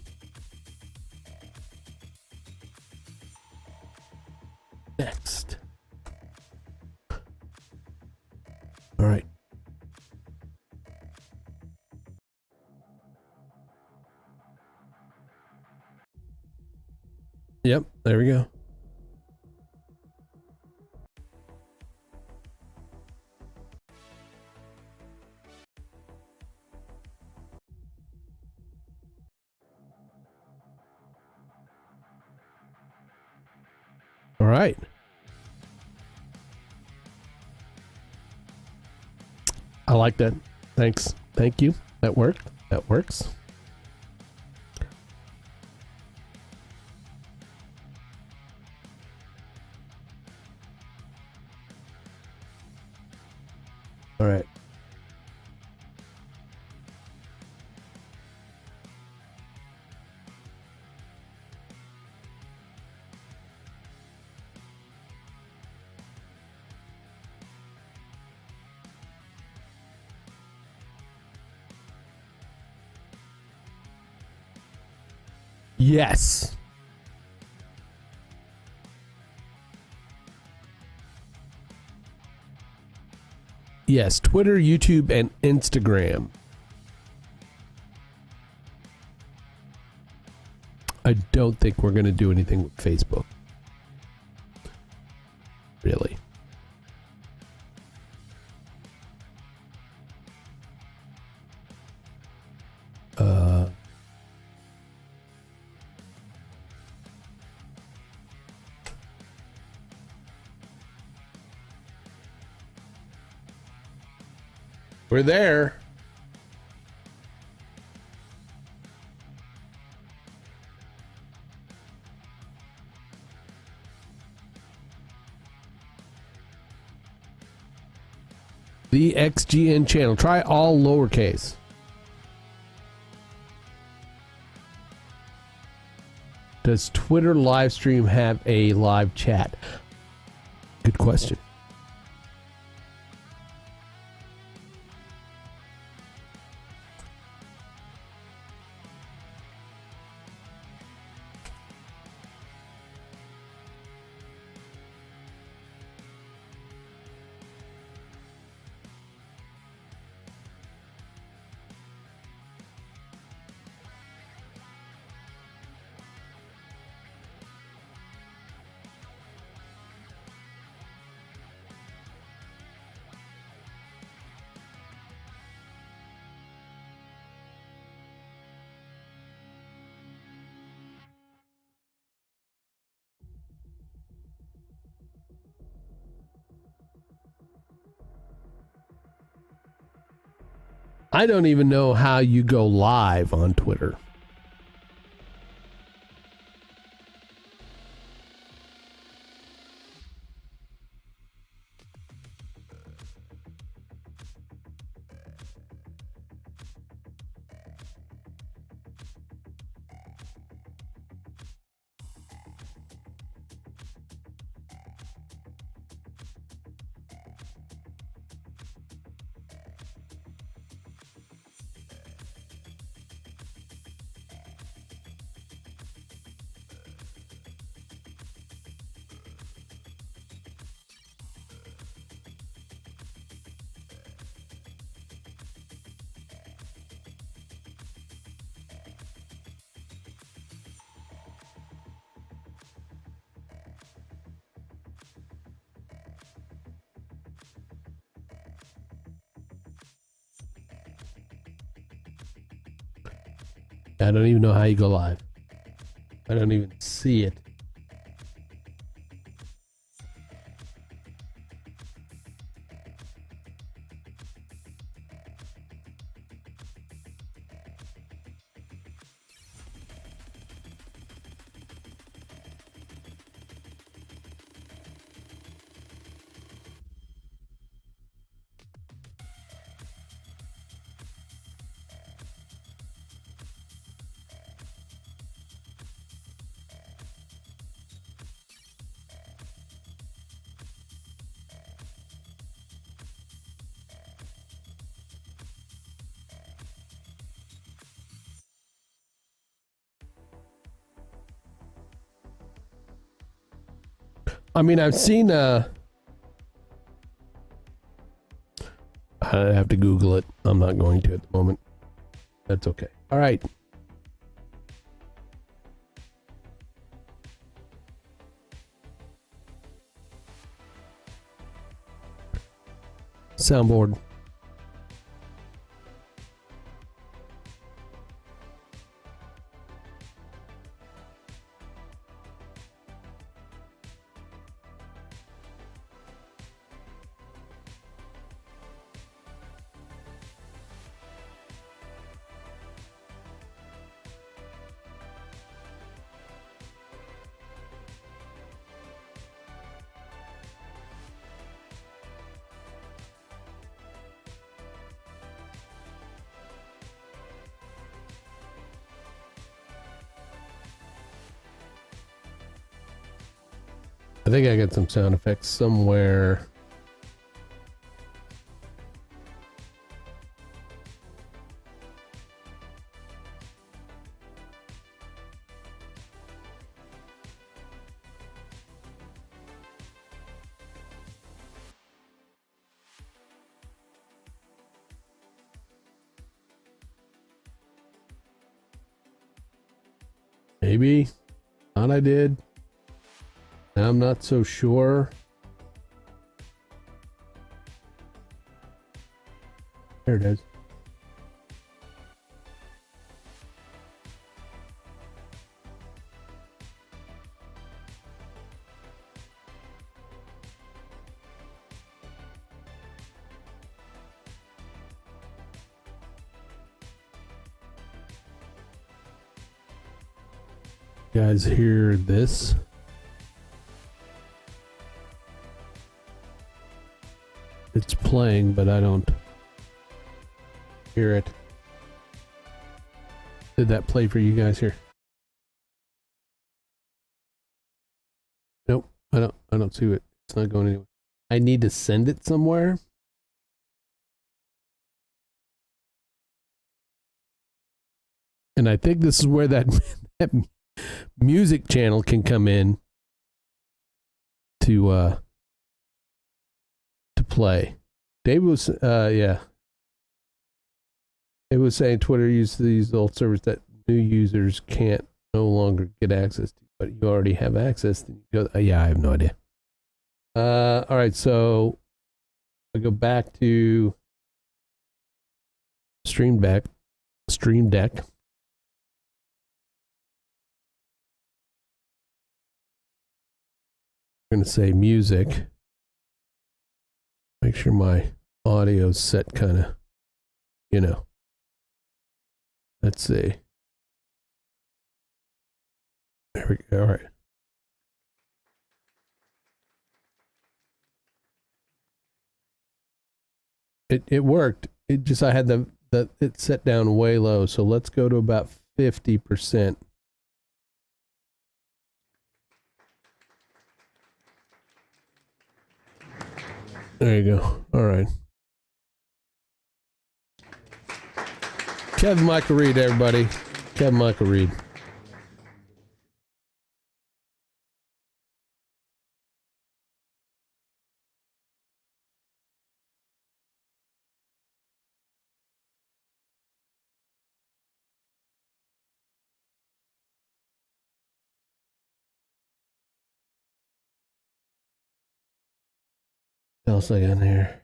Next. All right. Yep, there we go. All right. I like that. Thanks. Thank you. That worked. That works. All right. Yes. Yes, Twitter, YouTube, and Instagram. I don't think we're going to do anything with Facebook. Really. We're there. The XGN channel. Try all lowercase. Does Twitter live stream have a live chat? Good question. I don't even know how you go live on Twitter. I don't even know how you go live. I don't even see it. I mean, I've seen, I have to Google it. I'm not going to at the moment. That's okay. All right. Soundboard. I think I got some sound effects somewhere. Maybe. Thought I did. Now I'm not so sure. There it is. You guys hear this? It's playing, but I don't hear it. Did that play for you guys here? Nope, I don't see it. It's not going anywhere. I need to send it somewhere. And I think this is where that music channel can come in to play. Dave was yeah. It was saying Twitter used these old servers that new users can't no longer get access to, but you already have access to. Yeah, I have no idea. All right, so I go back to Stream Deck. I'm going to say music. Make sure my audio's set kind of, you know. Let's see. There we go. All right. It worked. It just, I had it set down way low. So let's go to about 50%. There you go. All right. Kevin Michael Reed, everybody. Kevin Michael Reed. What else I got in here?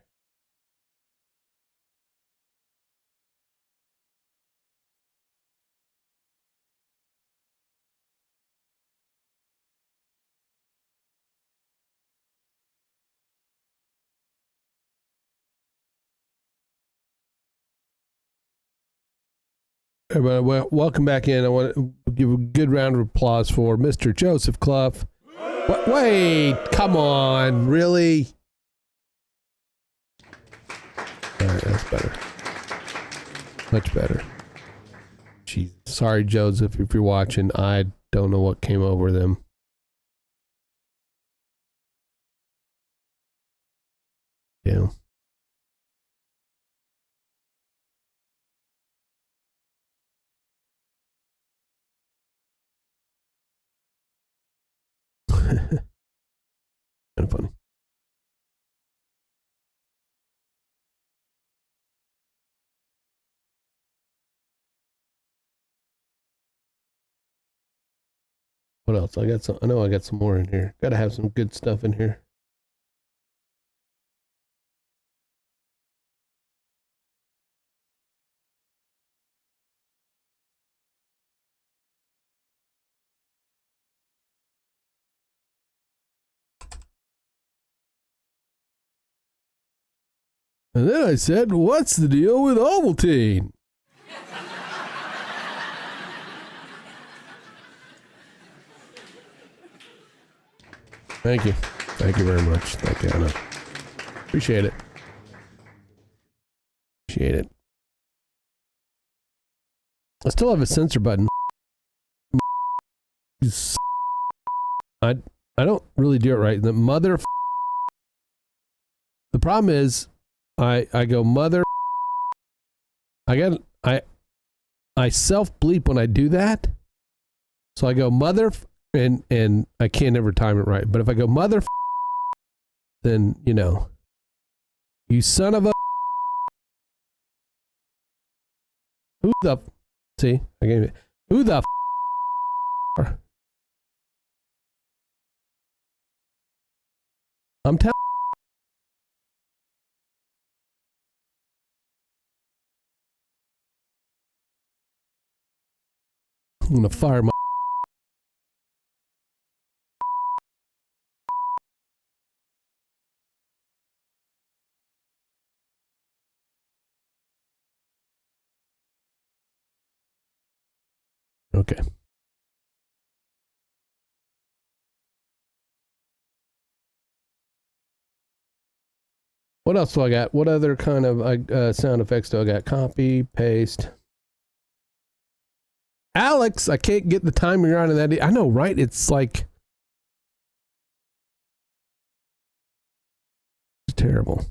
Everybody, well, welcome back in. I want to give a good round of applause for Mr. Joseph Clough. Wait, come on, really? All right, that's better. Much better. Jeez. Sorry, Joseph, if you're watching. I don't know what came over them. Yeah. Kind of funny. What else? I got some. I know I got some more in here. Got to have some good stuff in here. And then I said, "What's the deal with Ovaltine?" Thank you. Thank you very much. Thank you, Anna. Appreciate it. Appreciate it. I still have a censor button. I don't really do it right. The mother. The problem is, I go mother. I self bleep when I do that. So I go mother. And I can't ever time it right. But if I go mother, then, you know, you son of a. Who the. See, I gave it. Who the I'm telling. I'm gonna fire my. Okay. What else do I got? What other kind of sound effects do I got? Copy, paste. Alex, I can't get the timing right on that. I know, right? It's like it's terrible.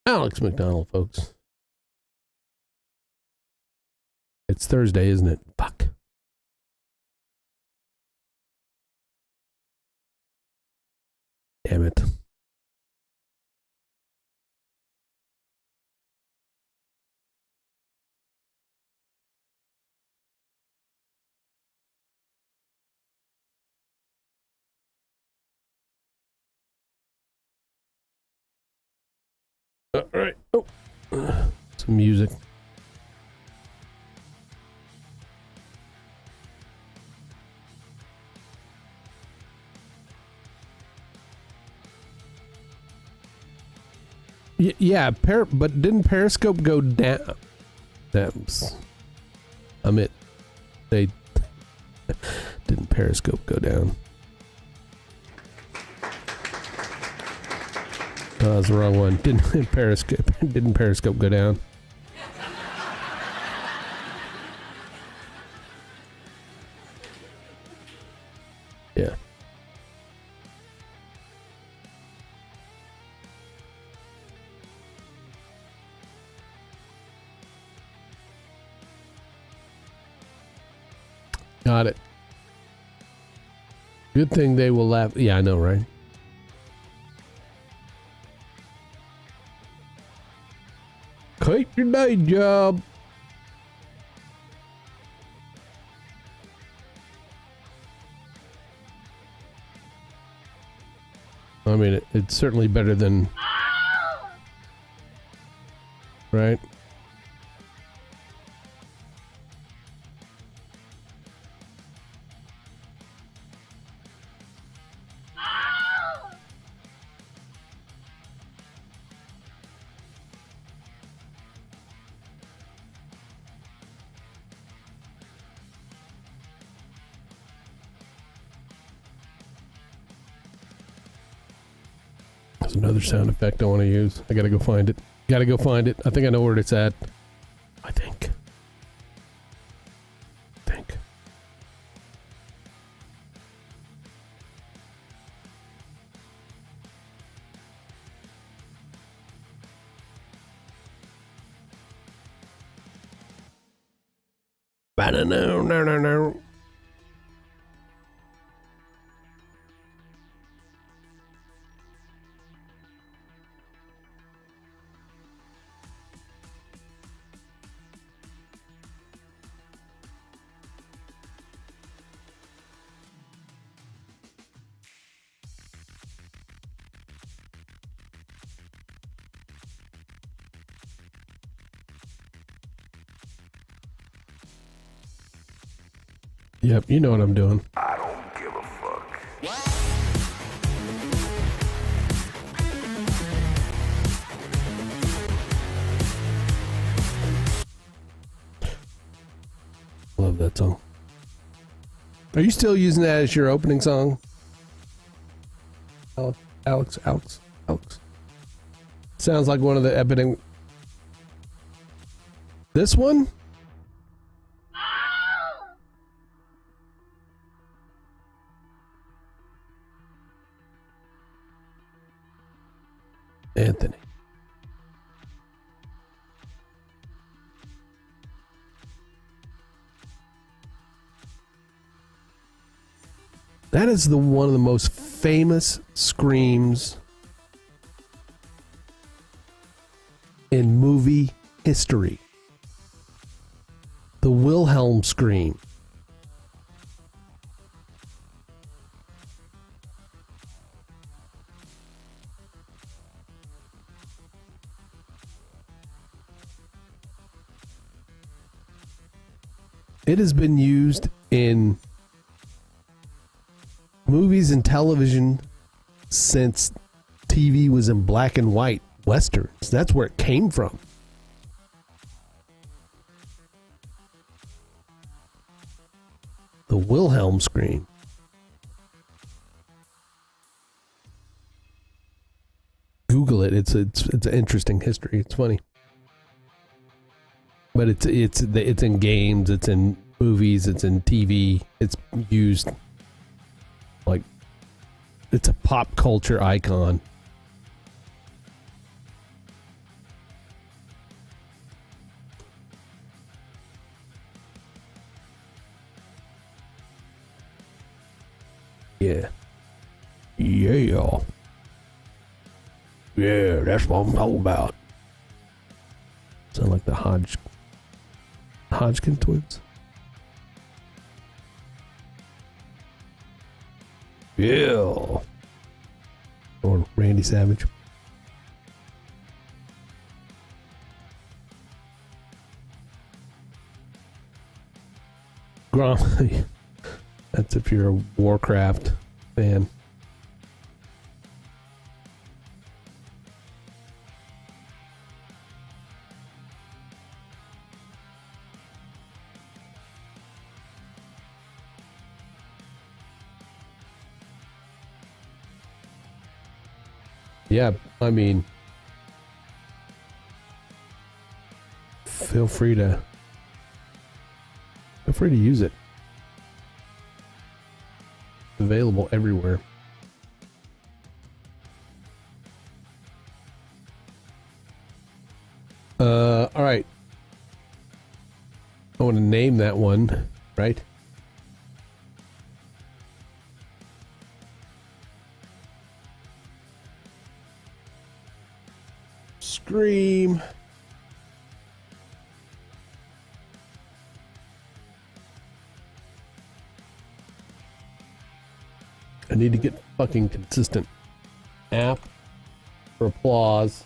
Alex McDonald, folks. It's Thursday, isn't it? Fuck. Damn it. All right. Oh. Some music. Yeah, but didn't Periscope go down? They didn't Periscope go down? Oh, that was the wrong one. Didn't Periscope go down? Yeah. Got it. Good thing they will laugh. Yeah, I know, right? Keep your day job. I mean, it's certainly better than... Right? There's another sound effect I want to use. I gotta go find it. I think I know where it's at. I think. No. Yep, you know what I'm doing. I don't give a fuck. Love that song. Are you still using that as your opening song? Alex. Sounds like one of the epidemic. This one? Anthony. That is one of the most famous screams in movie history. The Wilhelm scream. It has been used in movies and television since TV was in black and white westerns. That's where it came from. The Wilhelm scream. Google it. It's an interesting history. It's funny. But it's in games, it's in movies, it's in TV. It's used like it's a pop culture icon. Yeah. Yeah. Yeah, that's what I'm talking about. Sound like the Hodgkin twins? Yeah. Or Randy Savage. Grom. That's if you're a Warcraft fan. Yeah, I mean, feel free to use it. It's available everywhere. All right. I want to name that one, right? Scream. I need to get fucking consistent. App for applause.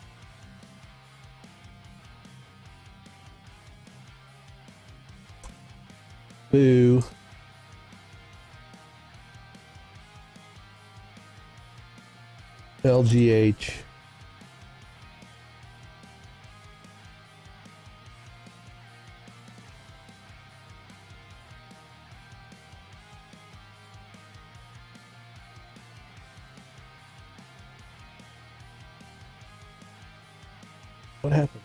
Boo. LGH. What happened?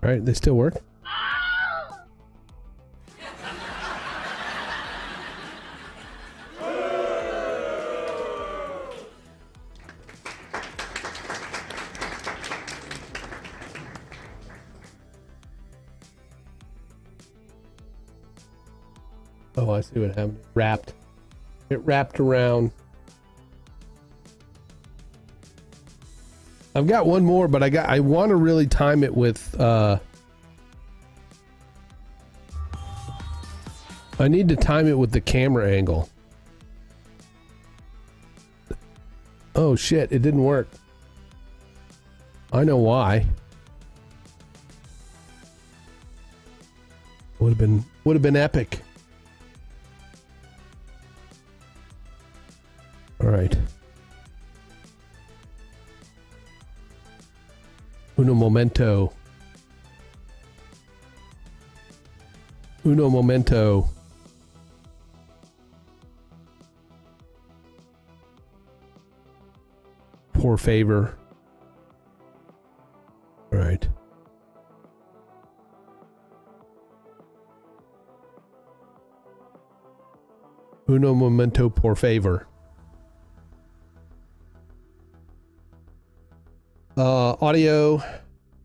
All right, they still work? Oh, I see what happened. It wrapped around. I've got one more, but I want to really time it with I need to time it with the camera angle. Oh shit, it didn't work. I know why. Would have been epic. All right. Uno momento. Uno momento. Por favor. All right. Uno momento por favor. Audio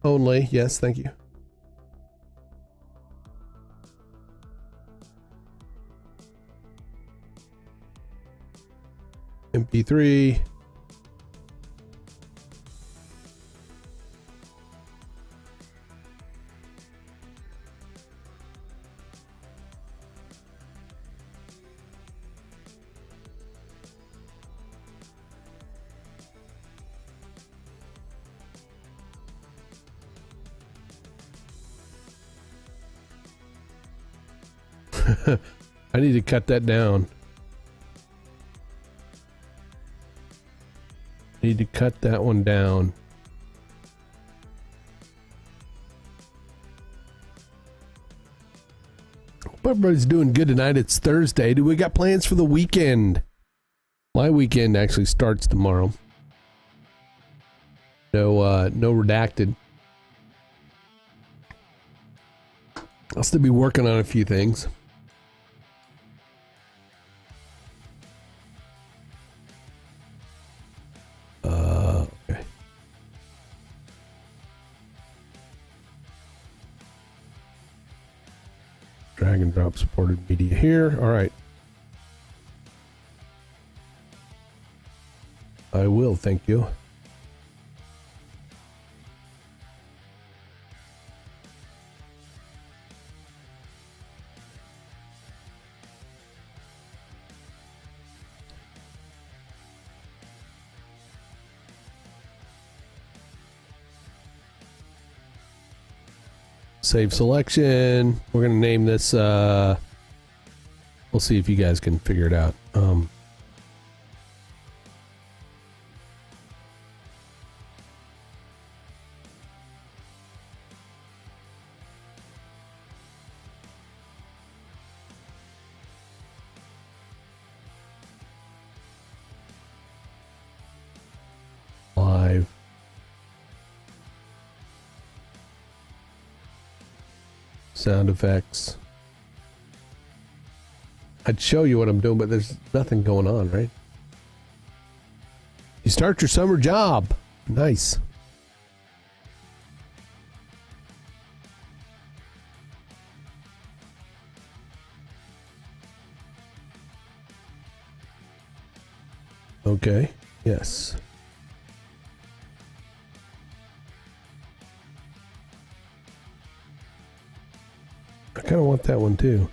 only. Yes, thank you. MP3. I need to cut that down. Need to cut that one down. Hope everybody's doing good tonight. It's Thursday. Do we got plans for the weekend? My weekend actually starts tomorrow. No Redacted. I'll still be working on a few things. Okay. Drag and drop supported media here. All right. I will, thank you. Save selection. We're gonna name this we'll see if you guys can figure it out. Live. Sound effects. I'd show you what I'm doing, but there's nothing going on, right? You start your summer job. Nice. Okay. Yes. I kind of want that one too.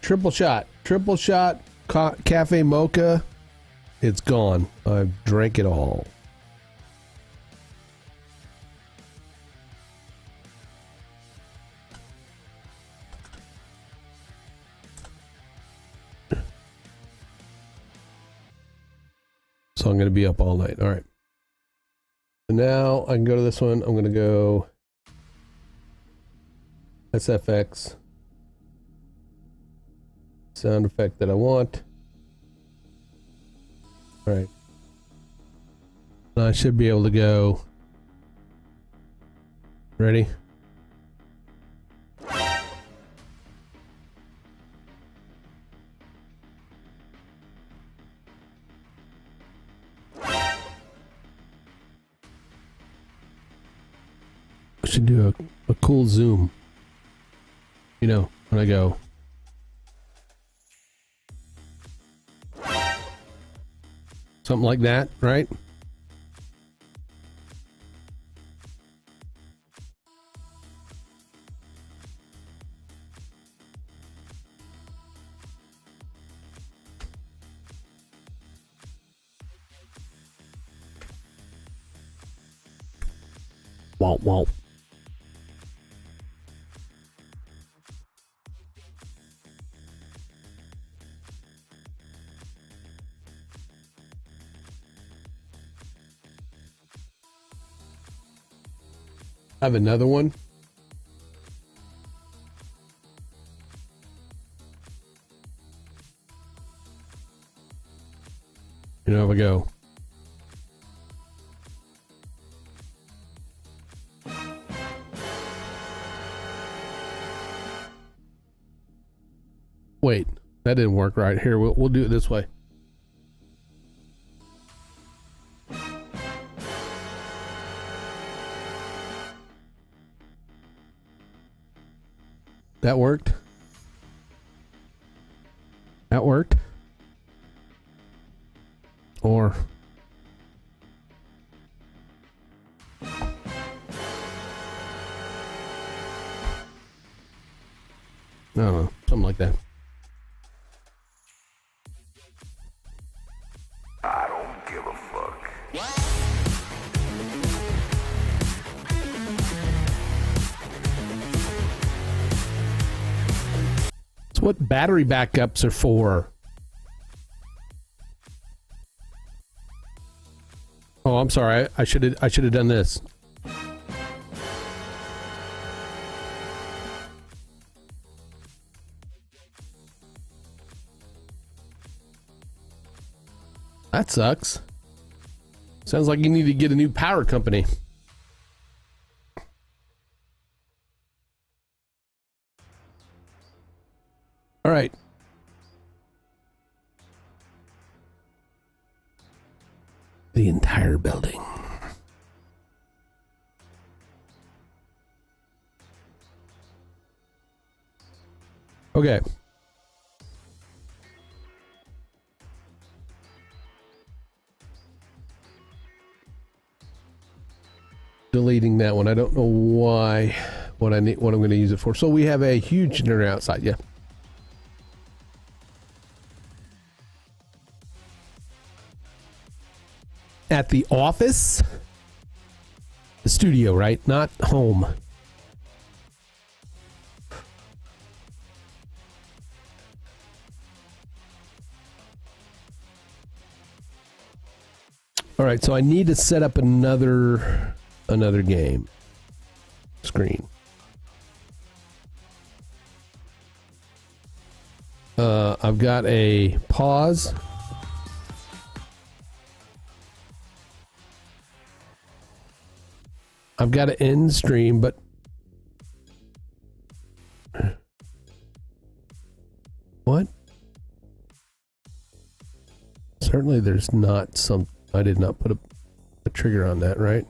Triple shot cafe mocha. It's gone. I've drank it all. So I'm going to be up all night. All right. So now I can go to this one. I'm going to go SFX. Sound effect that I want. All right. Now I should be able to go. Ready? I should do a cool zoom. You know, when I go. Something like that, right? Wow, wow. I have another one. You know, if I go. Wait, that didn't work right. Here, we'll do it this way. That worked. That worked. Or I don't know, something like that. I don't give a fuck. what battery backups are for. Oh, I'm sorry. I should have done this. That sucks. Sounds like you need to get a new power company. All right. The entire building. Okay. Deleting that one. I don't know why. What I'm going to use it for. So we have a huge generator outside. Yeah. At the office, the studio, right? Not home. All right, so I need to set up another game screen. I've got a pause. I've got to end stream, but what? Certainly there's not some, I did not put a trigger on that, right?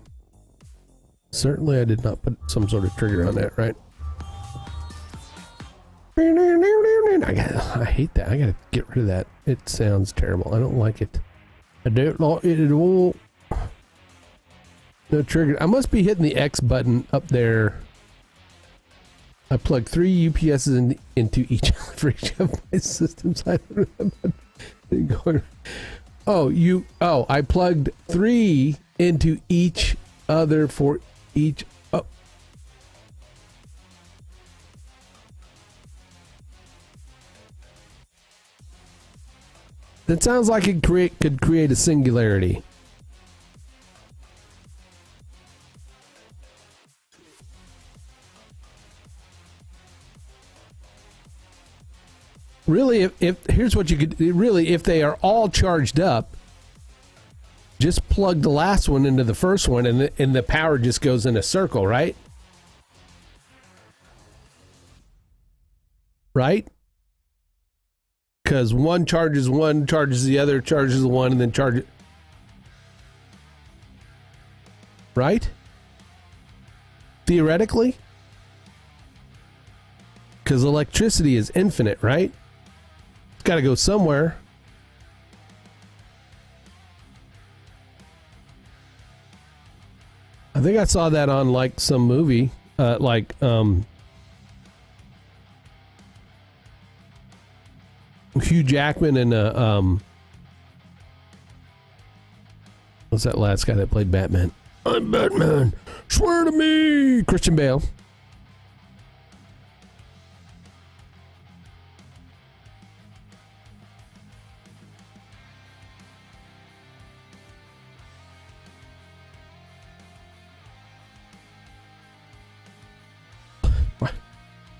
Certainly I did not put some sort of trigger on that, right? I hate that. I gotta get rid of that. It sounds terrible. I don't like it. I don't like it at all. No trigger. I must be hitting the X button up there. I plugged 3 UPSs into each for each of my systems. I don't know. Oh, I plugged 3 into each other for each. Oh. That sounds like it could create a singularity. Really, if here's what you could really, if they are all charged up, just plug the last one into the first one, and the power just goes in a circle, right? Right? Because one, charges the other, charges the one, and then charge it. Right? Theoretically? Because electricity is infinite, right? It's got to go somewhere. I think I saw that on like some movie, Hugh Jackman and what's that last guy that played Batman? I'm Batman. Swear to me, Christian Bale.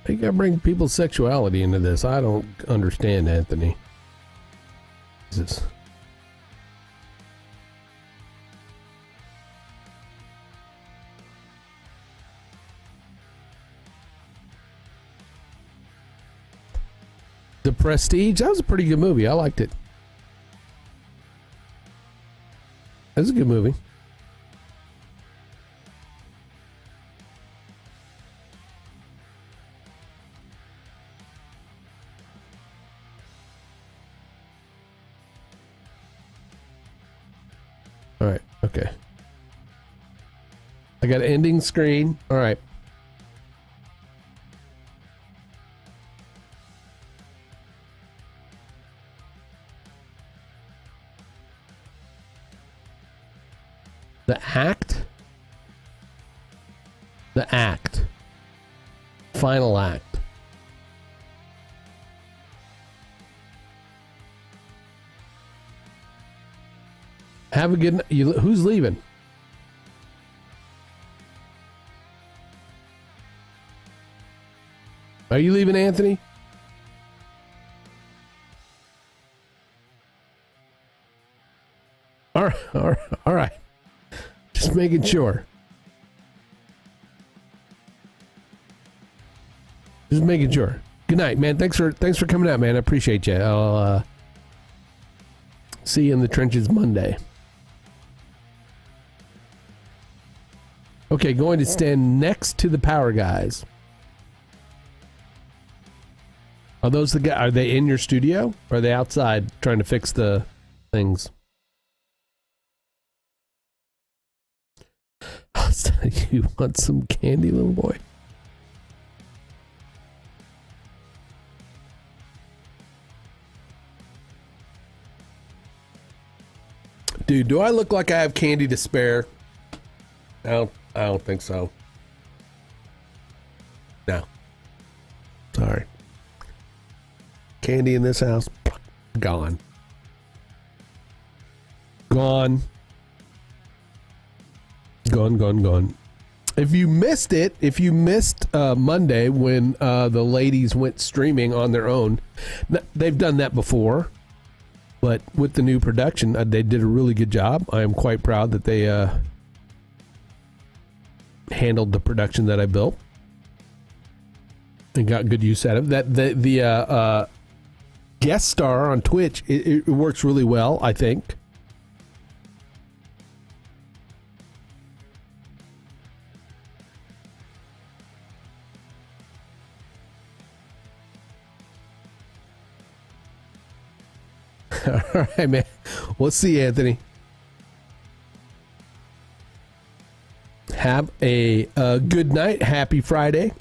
You gotta bring people's sexuality into this. I don't understand, Anthony. Jesus. The Prestige, that was a pretty good movie. I liked it. That was a good movie. All right, okay. I got an ending screen. All right. The act. Final act. Have a good night. Who's leaving? Are you leaving, Anthony? All right, all right. Just making sure. Just making sure. Good night, man. Thanks for coming out, man. I appreciate you. I'll see you in the trenches Monday. Okay, going to stand next to the power guys. Are those the guys? Are they in your studio? Or are they outside trying to fix the things? You want some candy, little boy? Dude, do I look like I have candy to spare? I don't think so. No. Sorry. Candy in this house, gone. Gone. Gone. If you missed it, if you missed Monday when the ladies went streaming on their own, they've done that before, but with the new production, they did a really good job. I am quite proud that they handled the production that I built and got good use out of that. The guest star on Twitch, it works really well, I think. All right, man. We'll see you, Anthony. Have a good night. Happy Friday.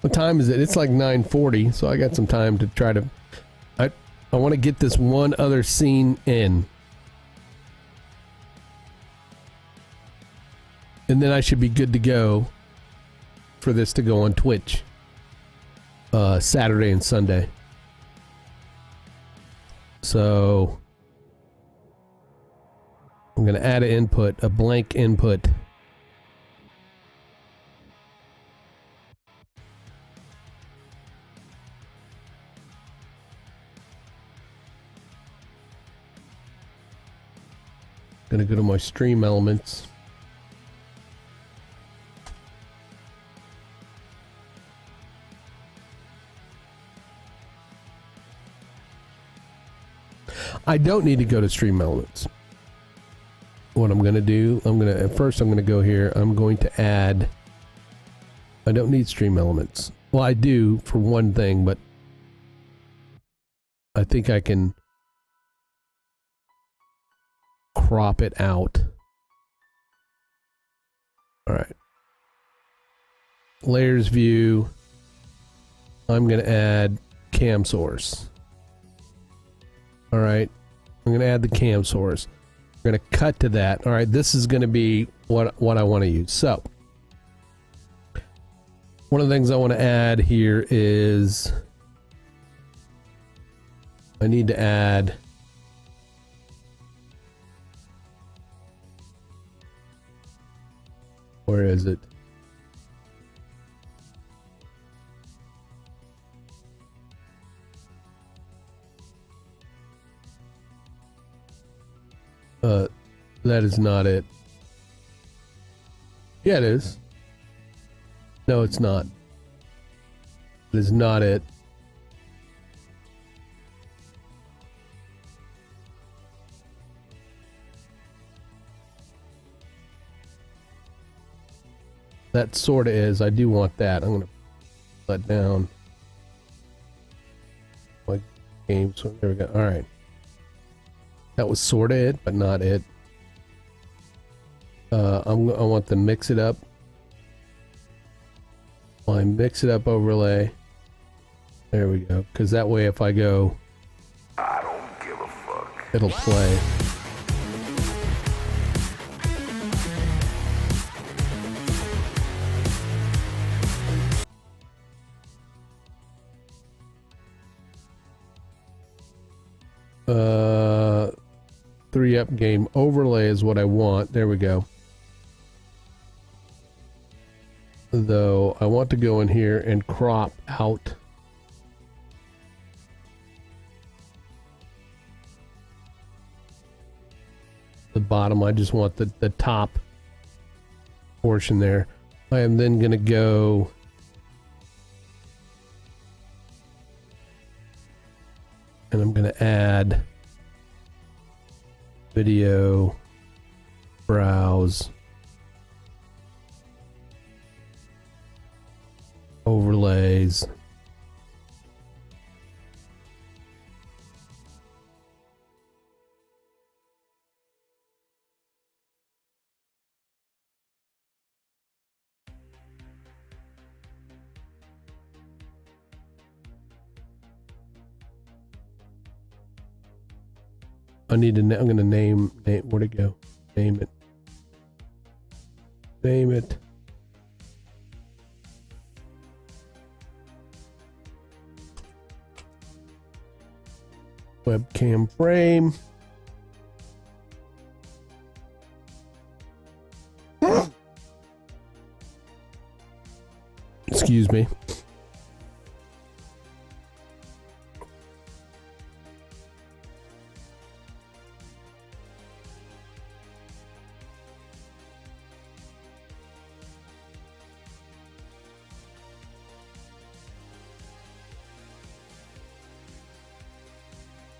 What time is it? It's like 9:40, so I got some time to try to... I want to get this one other scene in. And then I should be good to go for this to go on Twitch. Saturday and Sunday. So I'm going to add an input, a blank input. Going to go to my stream elements. I don't need to go to stream elements. What I'm going to do, I'm going to go here. I'm going to add, I don't need stream elements. Well, I do for one thing, but I think I can crop it out. All right. Layers view. I'm going to add cam source. All right, I'm going to add the cam source. We're going to cut to that. All right, this is going to be what I want to use. So, one of the things I want to add here is I need to add where is it? That is not it. Yeah, it is. No, it's not. It is not it. That sort of is. I do want that. I'm going to put that down. Like games. So there we go. All right. That was sort of it, but not it. I want to mix it up. I mix it up overlay. There we go. Because that way, if I go, I don't give a fuck. It'll play. Hurry up game overlay is what I want. There we go. Though I want to go in here and crop out the bottom. I just want the top portion there. I am then going to go and I'm going to add video, browse, overlays. I need to. I'm going to name. Where'd it go? Name it. Name it. Webcam frame. Excuse me.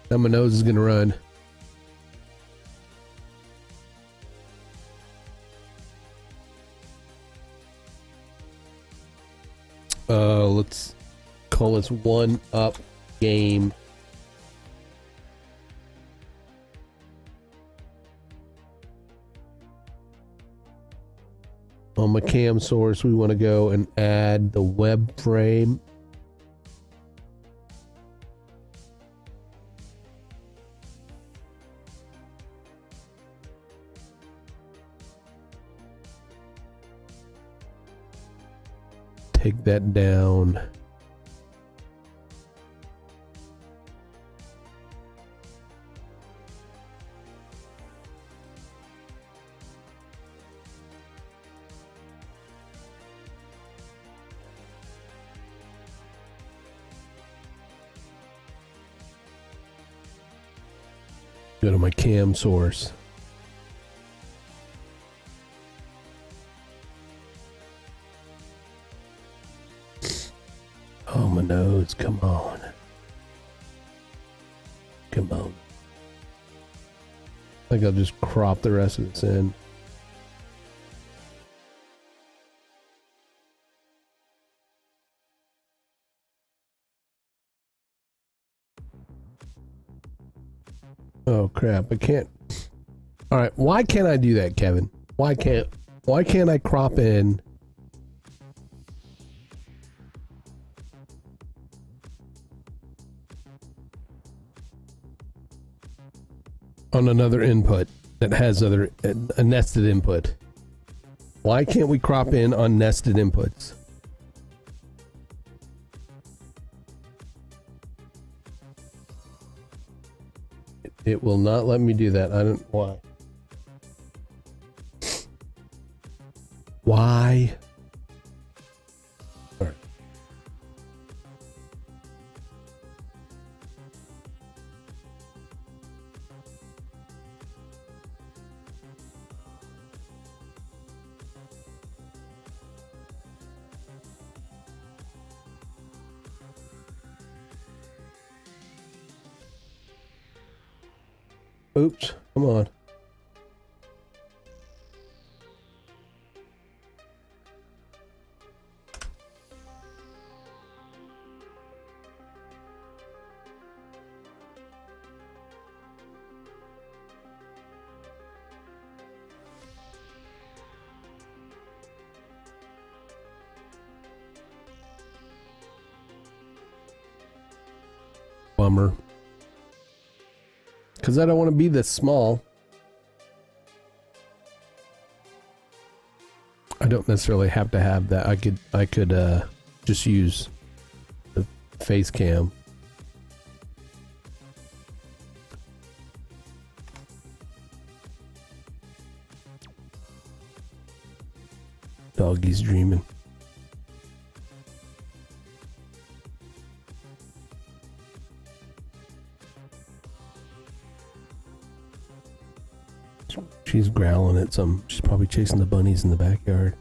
Now my nose is gonna run. Let's call this one up game. On my cam source, we want to go and add the web frame. Take that down. Go to my cam source. Oh, my nose, come on. Come on. I think I'll just crop the rest of this in. Oh crap, I can't. All right, why can't I do that, Kevin? Why can't I crop in on another input that has a nested input? Why can't we crop in on nested inputs? It will not let me do that. I don't. Why? Why? All right. Oops, come on. Bummer. Because I don't want to be this small. I don't necessarily have to have that. I could just use the face cam. Doggy's dreaming. She's growling at some. She's probably chasing the bunnies in the backyard.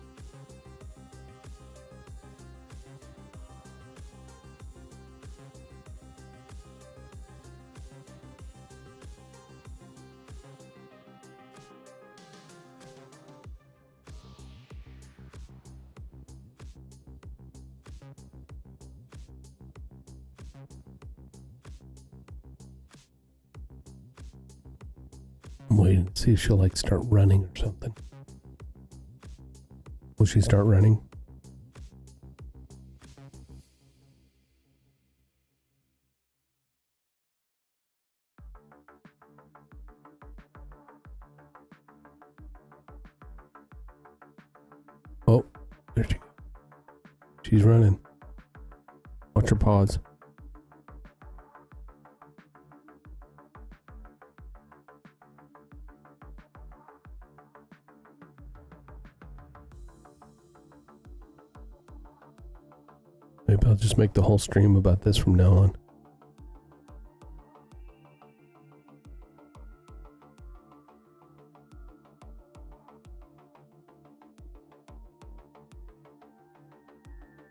I'm waiting to see if she'll like start running or something. Will she start running? Oh, there she goes. She's running. Watch her paws. Maybe I'll just make the whole stream about this from now on.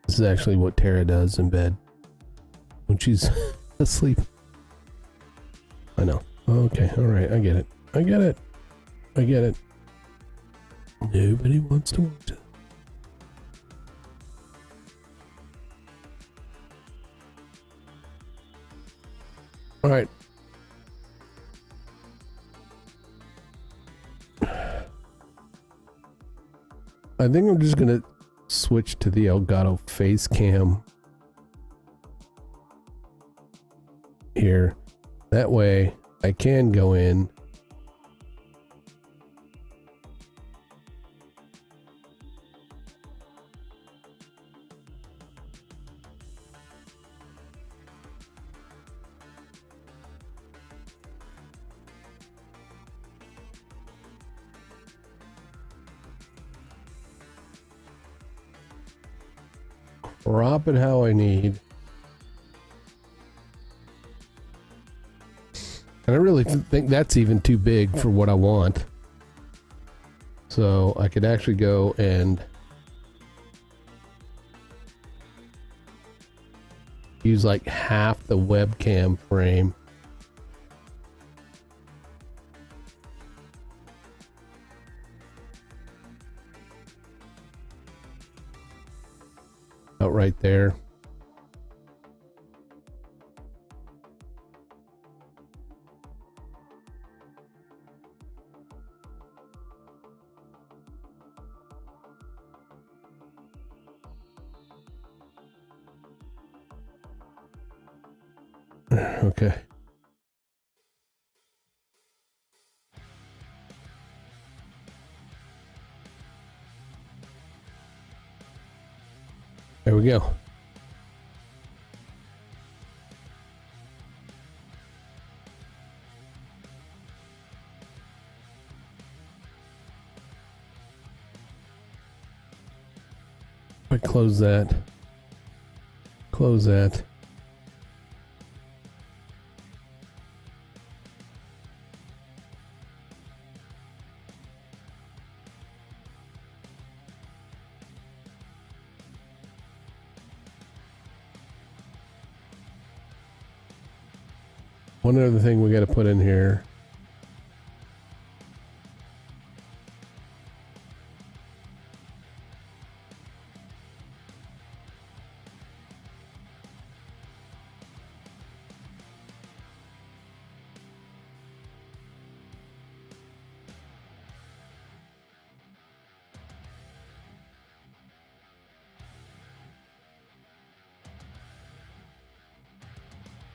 This is actually what Tara does in bed when she's asleep. I know. Okay, alright, I get it. I get it. I get it. Nobody wants to watch it. All right. I think I'm just going to switch to the Elgato face cam here. That way I can go in . Crop it how I need. And I really think that's even too big for what I want. So I could actually go and use like half the webcam frame. Out right there. Okay. There we go. If I close that. Close that. One other thing we got to put in here.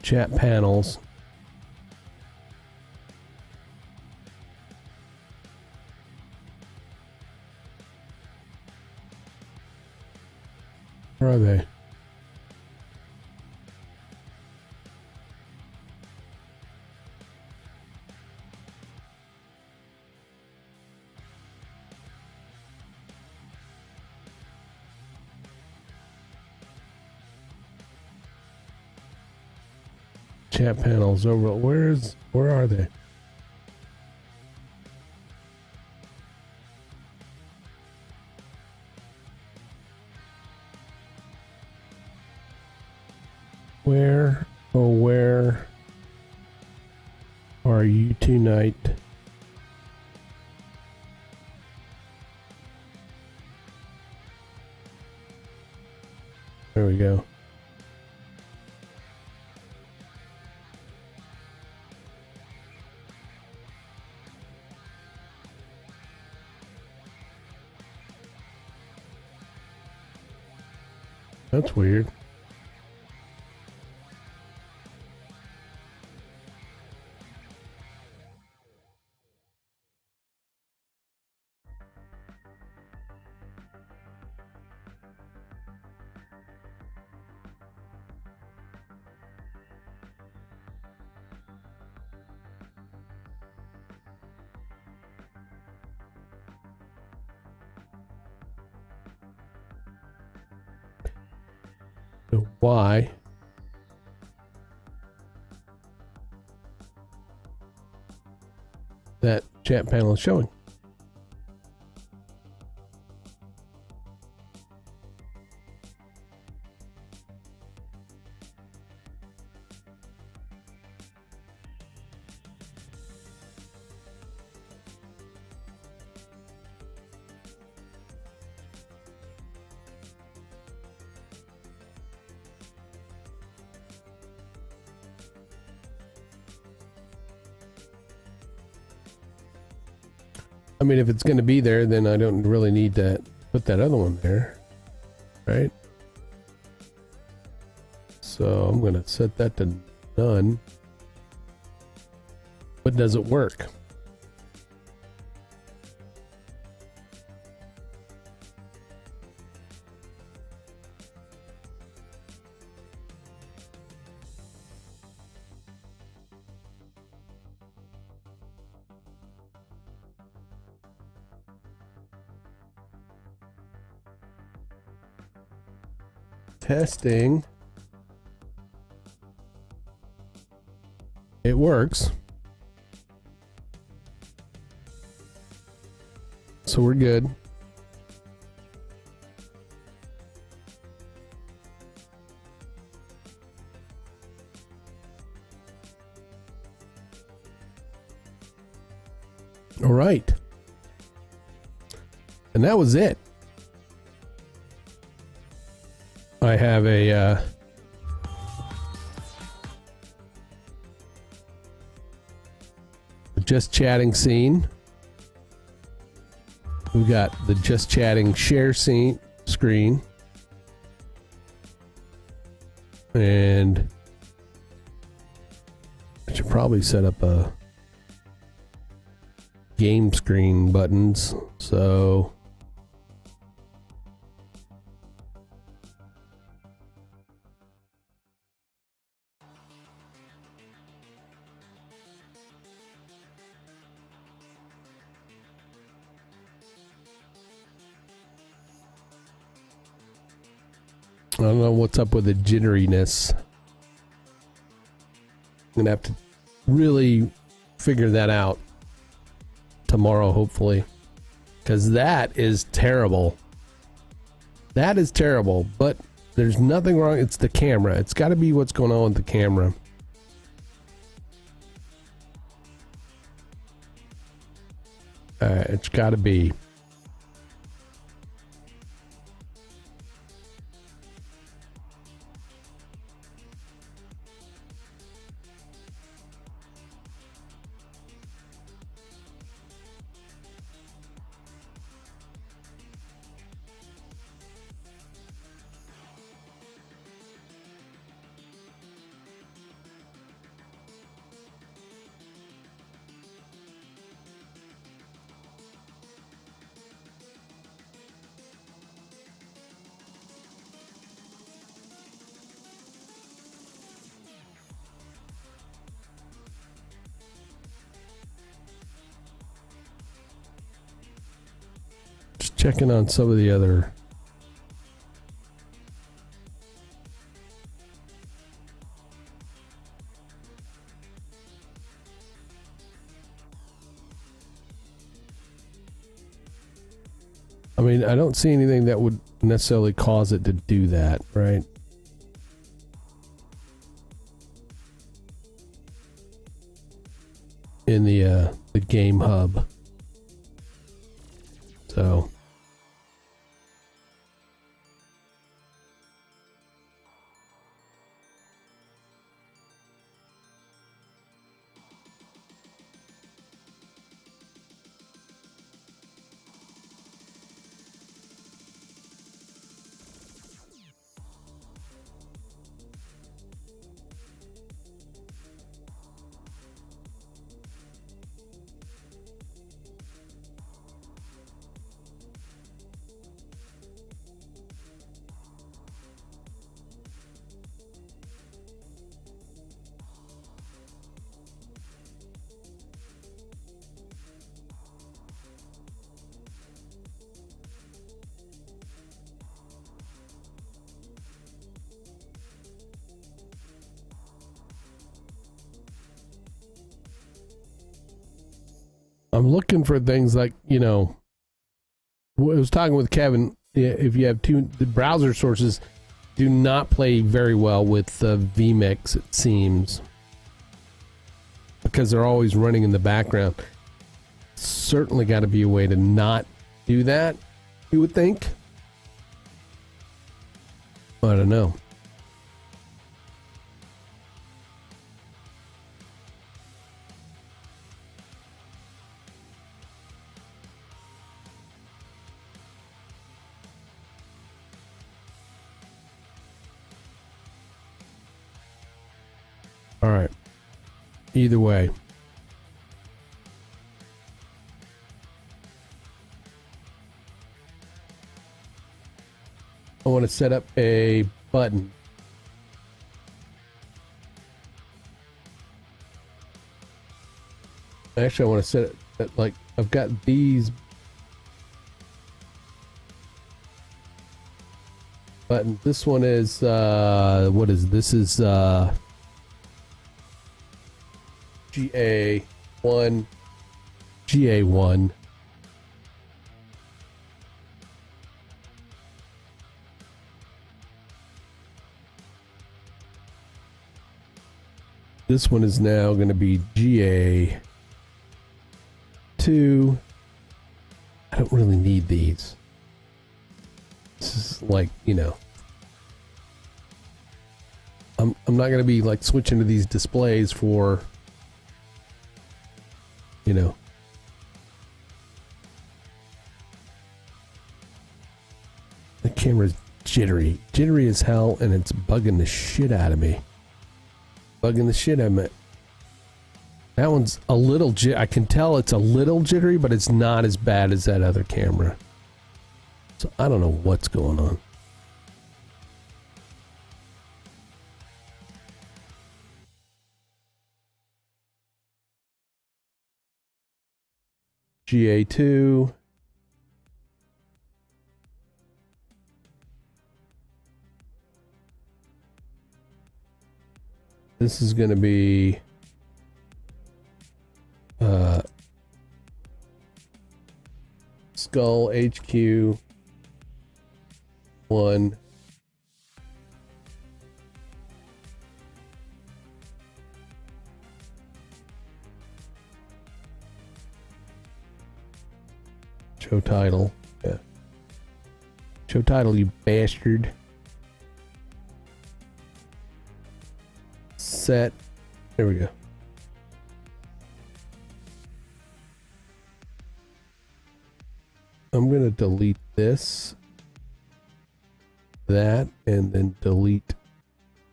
Chat panels. Where are they? Chat panels over. Where are they? Where, oh, where are you tonight? There we go. That's weird. So why that chat panel is showing? I mean, if it's going to be there, then I don't really need to put that other one there, right? So I'm going to set that to none. But does it work? Testing. It works. So we're good. All right. And that was it. I have a just chatting scene. We've got the just chatting share scene screen. And I should probably set up a game screen buttons. So I don't know what's up with the jitteriness. I'm gonna have to really figure that out tomorrow, hopefully, because that is terrible. That is terrible, but there's nothing wrong. It's the camera. It's got to be what's going on with the camera. It's got to be. Just checking on some of the other. I mean, I don't see anything that would necessarily cause it to do that, right? In the game hub. So I'm looking for things like, you know, I was talking with Kevin, if you have the browser sources do not play very well with vMix, it seems, because they're always running in the background. Certainly got to be a way to not do that, you would think. I don't know. All right. Either way. I want to set up a button. Actually, I want to set it like I've got these buttons. This one is what is this? Is GA1. This one is now going to be GA2. I don't really need these. This is like, you know, I'm not going to be like switching to these displays for, you know. The camera's jittery as hell, and it's bugging the shit out of me. That one's a little I can tell it's a little jittery, but it's not as bad as that other camera. So I don't know what's going on. GA2. This is going to be Skull HQ 1. Show title. Yeah. Show title, you bastard. Set. There we go. I'm going to delete this, that, and then delete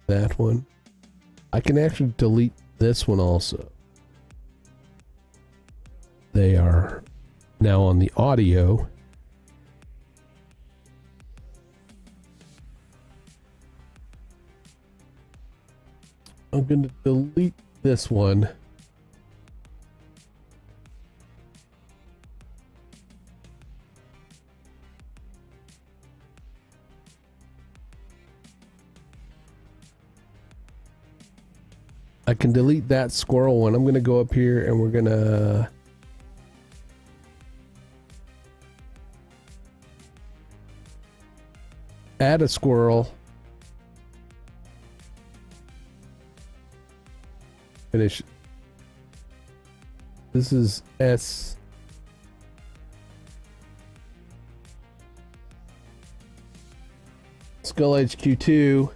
that one. I can actually delete this one also. They are now on the audio. I'm going to delete this one. I can delete that squirrel one. I'm going to go up here and we're going to Add a squirrel. Finish. This is S. Skull HQ2.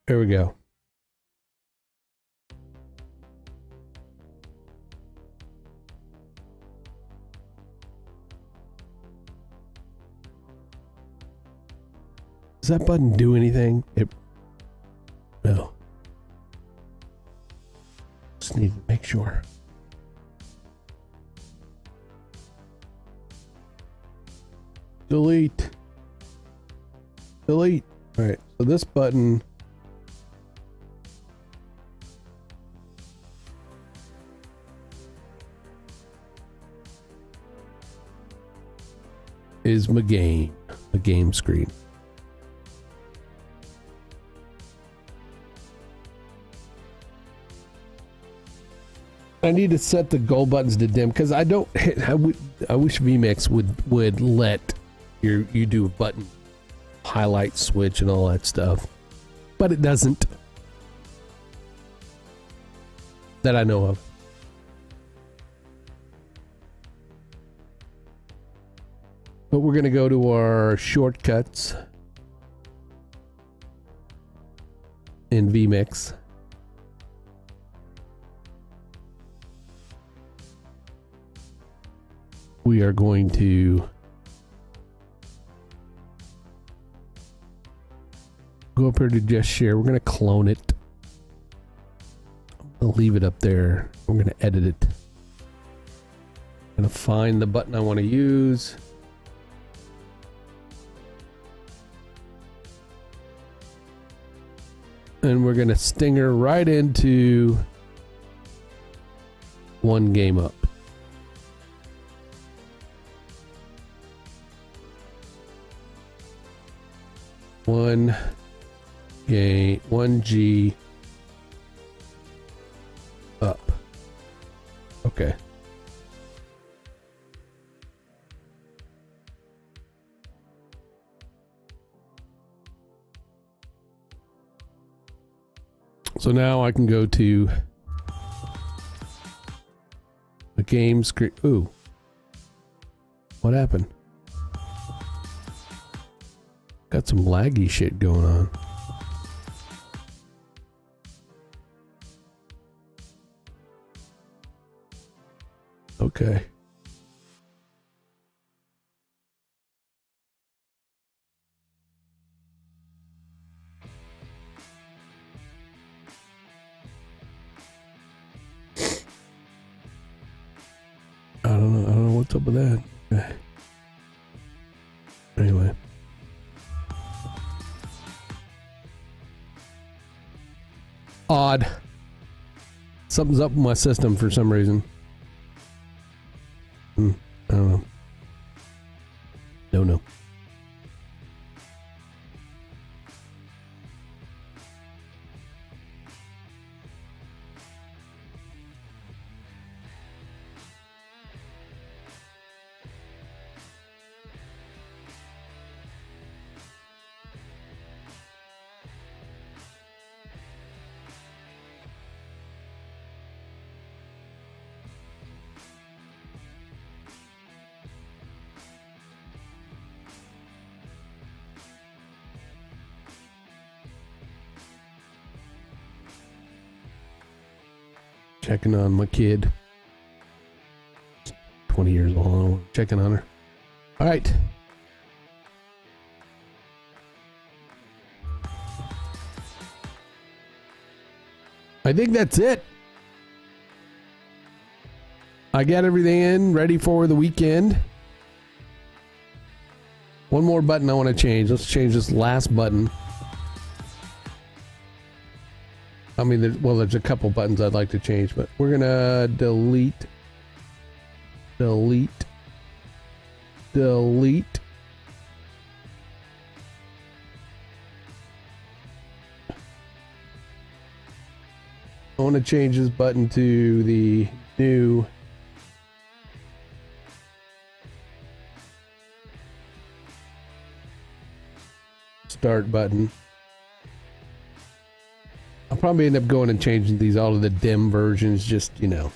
There we go. Does that button do anything? No. Just need to make sure. Delete. Delete. All right. So this button is my game screen. I need to set the goal buttons to dim because I don't. I wish vMix would let you do a button highlight switch and all that stuff, but it doesn't. That I know of. But we're going to go to our shortcuts in vMix. We are going to go up here to just share. We're going to clone it. I'll leave it up there. We're going to edit it. I'm going to find the button I want to use. And we're going to stinger right into one game up. One game, 1G up. Okay. So now I can go to the game screen. Ooh. What happened? Got some laggy shit going on. Okay. I don't know what's up with that. Okay. Anyway. Odd. Something's up with my system for some reason. I don't know. No. Checking on my kid. 20 years old. Checking on her. All right. I think that's it. I got everything in, ready for the weekend. One more button I want to change. Let's change this last button. I mean, there's a couple buttons I'd like to change, but we're gonna delete. I want to change this button to the new start button. I'll probably end up going and changing these all to the dim versions, just, you know,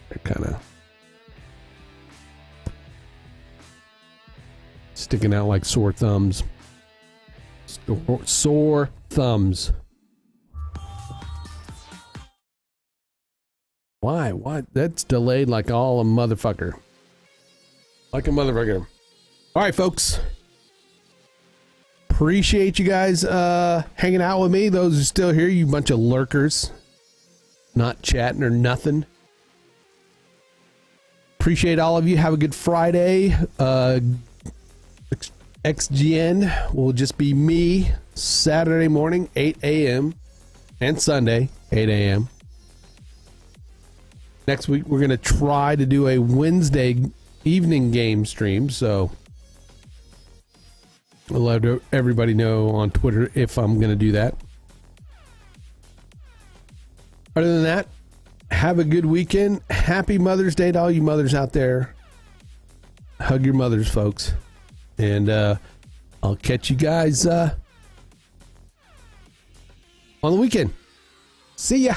they're kind of sticking out like sore thumbs. Sore thumbs. Why? Why? That's delayed like all a motherfucker. Like a motherfucker. All right, folks. Appreciate you guys hanging out with me. Those who are still here, you bunch of lurkers. Not chatting or nothing. Appreciate all of you. Have a good Friday. XGN will just be me Saturday morning, 8 a.m. and Sunday, 8 a.m. Next week, we're going to try to do a Wednesday evening game stream, so I'll let everybody know on Twitter if I'm going to do that. Other than that, have a good weekend. Happy Mother's Day to all you mothers out there. Hug your mothers, folks. And I'll catch you guys on the weekend. See ya.